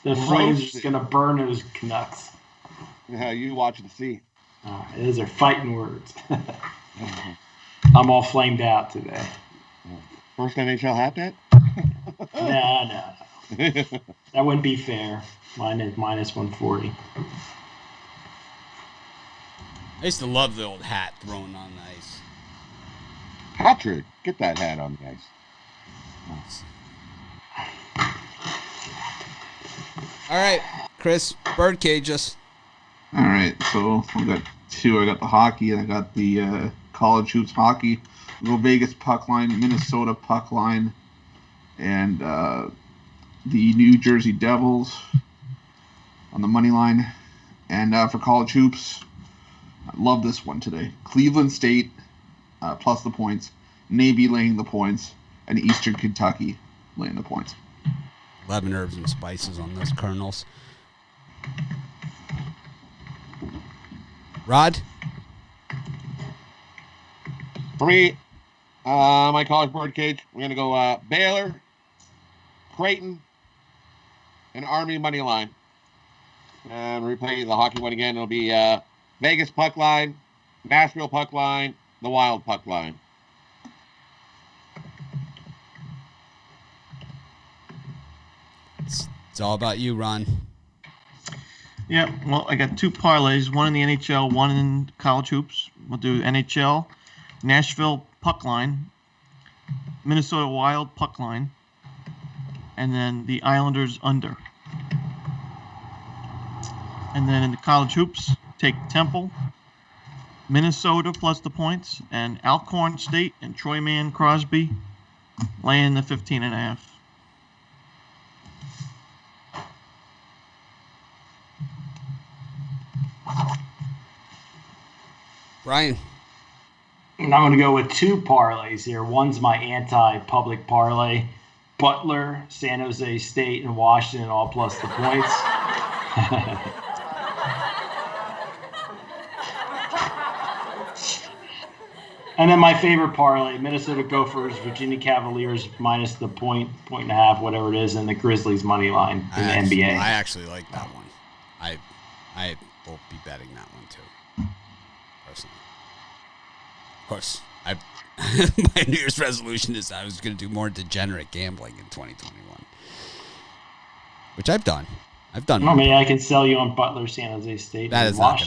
[SPEAKER 2] The Flames are just going to burn those Canucks.
[SPEAKER 4] You watch and see.
[SPEAKER 2] Those are fighting words. I'm all flamed out today.
[SPEAKER 4] First NHL hat bet?
[SPEAKER 2] No. That wouldn't be fair. Mine is minus 140.
[SPEAKER 1] I used to love the old hat thrown on the ice.
[SPEAKER 4] Patrick, get that hat on the ice.
[SPEAKER 1] All right, Chris, birdcage us.
[SPEAKER 5] All right, so I got two. I got the hockey and I got the college hoops hockey. Go Vegas puck line, Minnesota puck line, and the New Jersey Devils on the money line. And for college hoops, I love this one today. Cleveland State plus the points, Navy laying the points, and Eastern Kentucky laying the points.
[SPEAKER 1] 11 herbs and spices on those kernels. Rod?
[SPEAKER 4] For me, my college birdcage, we're going to go Baylor, Creighton, and Army money line. And replay the hockey one again. It'll be Vegas puck line, Nashville puck line, the Wild puck line.
[SPEAKER 1] It's all about you, Ron.
[SPEAKER 3] Yeah, well, I got two parlays, one in the NHL, one in college hoops. We'll do NHL, Nashville puck line, Minnesota Wild puck line, and then the Islanders under. And then in the college hoops, take Temple, Minnesota plus the points, and Alcorn State and Troy Mann Crosby laying the 15.5.
[SPEAKER 1] Brian?
[SPEAKER 2] And I'm going to go with two parlays here. One's my anti-public parlay. Butler, San Jose State, and Washington all plus the points. And then my favorite parlay, Minnesota Gophers, Virginia Cavaliers minus the point and a half, whatever it is, and the Grizzlies money line in the NBA.
[SPEAKER 1] I actually like that one. I will be betting that one too, personally. Of course, my New Year's resolution is I was going to do more degenerate gambling in 2021, which I've done.
[SPEAKER 2] I mean, I can sell you on Butler, San Jose State.
[SPEAKER 1] That is not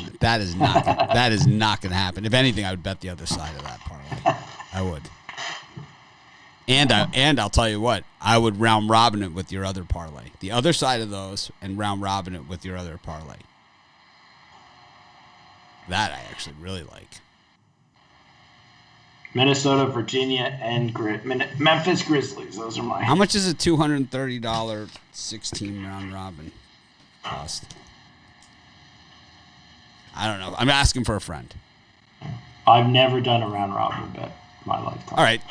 [SPEAKER 1] going to happen. If anything, I would bet the other side of that parlay. I would. And I'll tell you what, I would round robin it with your other parlay. The other side of those, and round robin it with your other parlay. That I actually really like.
[SPEAKER 2] Minnesota, Virginia, and Memphis Grizzlies. Those are mine.
[SPEAKER 1] How much is a $230 16 round robin cost? I don't know. I'm asking for a friend.
[SPEAKER 2] I've never done a round robin bet in my lifetime.
[SPEAKER 1] All right.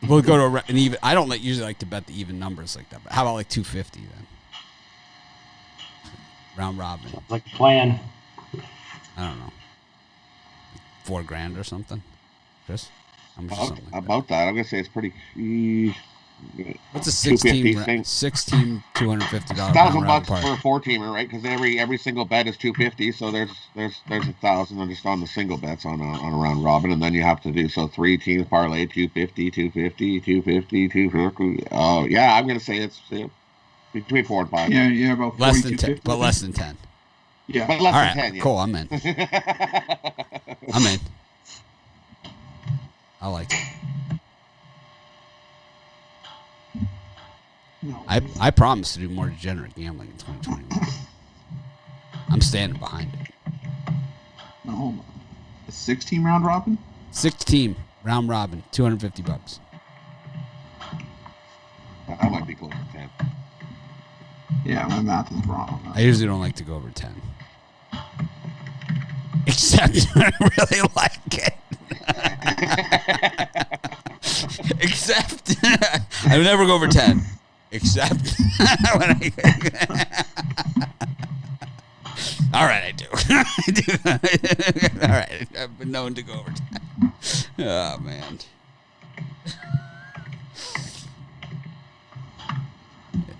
[SPEAKER 1] We'll go to an even. I don't usually like to bet the even numbers like that. But how about like 250 then? Round robin.
[SPEAKER 2] Sounds like a plan.
[SPEAKER 1] I don't know. $4,000 or something. Chris? How much is something like
[SPEAKER 4] About that, I'm gonna say it's pretty.
[SPEAKER 1] What's a 16 $250
[SPEAKER 4] $1,000 bucks for a 4-teamer, right? Because every single bet is $250, so there's $1,000 just on the single bets on a round robin, and then you have to do 3 teams parlay $250, $250. Oh yeah, I'm gonna say it's between 4 and 5.
[SPEAKER 5] Yeah, about
[SPEAKER 1] less than 10, but less than 10.
[SPEAKER 5] Yeah,
[SPEAKER 4] but less
[SPEAKER 1] All
[SPEAKER 4] than
[SPEAKER 1] right,
[SPEAKER 4] 10. Yeah.
[SPEAKER 1] cool. I'm in. I'm in. I like it.
[SPEAKER 5] No.
[SPEAKER 1] I promise to do more degenerate gambling in 2021. I'm standing behind it.
[SPEAKER 5] No, hold on. A 16 round robin?
[SPEAKER 1] 6-team round robin, $250.
[SPEAKER 4] I might be close to 10.
[SPEAKER 5] Yeah, my math is wrong.
[SPEAKER 1] I usually don't like to go over 10. Except I really like it. Except I would never go over 10. Except when all right, I do. I do. All right, I've been known to go over 10. Oh man.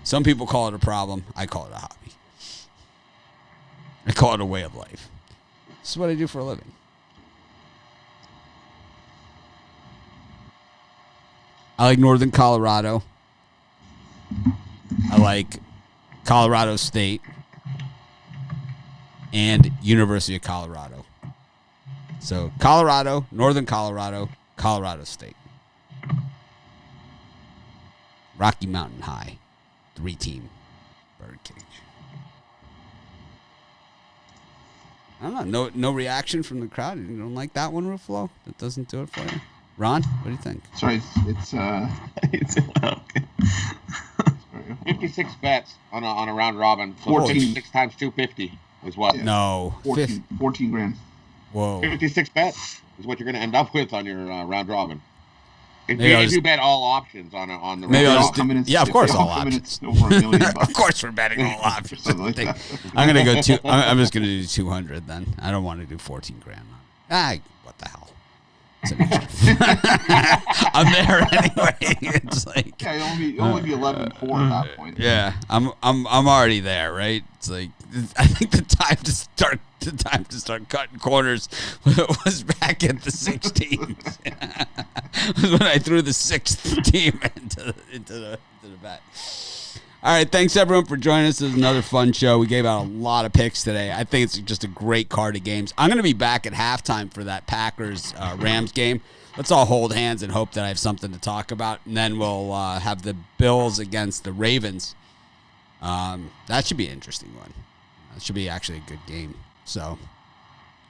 [SPEAKER 1] Some people call it a problem. I call it a hobby. I call it a way of life. This is what I do for a living. I like Northern Colorado. I like Colorado State and University of Colorado. So Colorado, Northern Colorado, Colorado State. Rocky Mountain High, 3-team birdcage. I don't know. No reaction from the crowd. You don't like that one, Ruffalo? That doesn't do it for you? Ron, what do you think?
[SPEAKER 5] Sorry, it's
[SPEAKER 3] Okay.
[SPEAKER 4] 56 bets on a round robin. So
[SPEAKER 5] 14.
[SPEAKER 4] 56 times 250 is what?
[SPEAKER 5] Yeah.
[SPEAKER 1] No.
[SPEAKER 5] 14 grand.
[SPEAKER 1] Whoa.
[SPEAKER 4] 56 bets is what you're going to end up with on your round robin.
[SPEAKER 1] Maybe I'll
[SPEAKER 4] If
[SPEAKER 1] just-
[SPEAKER 4] you bet all options on the
[SPEAKER 1] Maybe
[SPEAKER 4] round
[SPEAKER 1] I'll
[SPEAKER 4] robin.
[SPEAKER 1] just do- yeah, of course,
[SPEAKER 5] They all
[SPEAKER 1] all
[SPEAKER 5] come in
[SPEAKER 1] options.
[SPEAKER 5] at over $1 million bucks.
[SPEAKER 1] Of course, we're betting all options.
[SPEAKER 5] Something like that.
[SPEAKER 1] I'm gonna go two. I'm just gonna do 200 then. I don't want to do 14 grand. What the hell? It's an extra. I'm there anyway. It's like,
[SPEAKER 5] Yeah, it'll only be 11-4 at that point.
[SPEAKER 1] yeah, I'm already there, right? It's like, I think the time to start cutting corners was back at the 16s. Was when I threw the 6th team into the bet. All right, thanks everyone for joining us. This is another fun show. We gave out a lot of picks today. I think it's just a great card of games. I'm going to be back at halftime for that Packers-Rams game. Let's all hold hands and hope that I have something to talk about, and then we'll have the Bills against the Ravens. That should be an interesting one. That should be actually a good game. So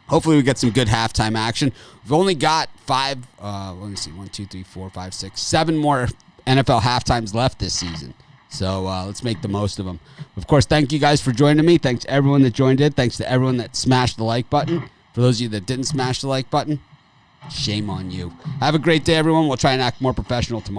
[SPEAKER 1] hopefully we get some good halftime action. We've only got 5, let me see, 1, 2, 3, 4, 5, 6, 7 more NFL halftimes left this season. So let's make the most of them. Of course, thank you guys for joining me. Thanks to everyone that joined in. Thanks to everyone that smashed the like button. For those of you that didn't smash the like button, shame on you. Have a great day, everyone. We'll try and act more professional tomorrow.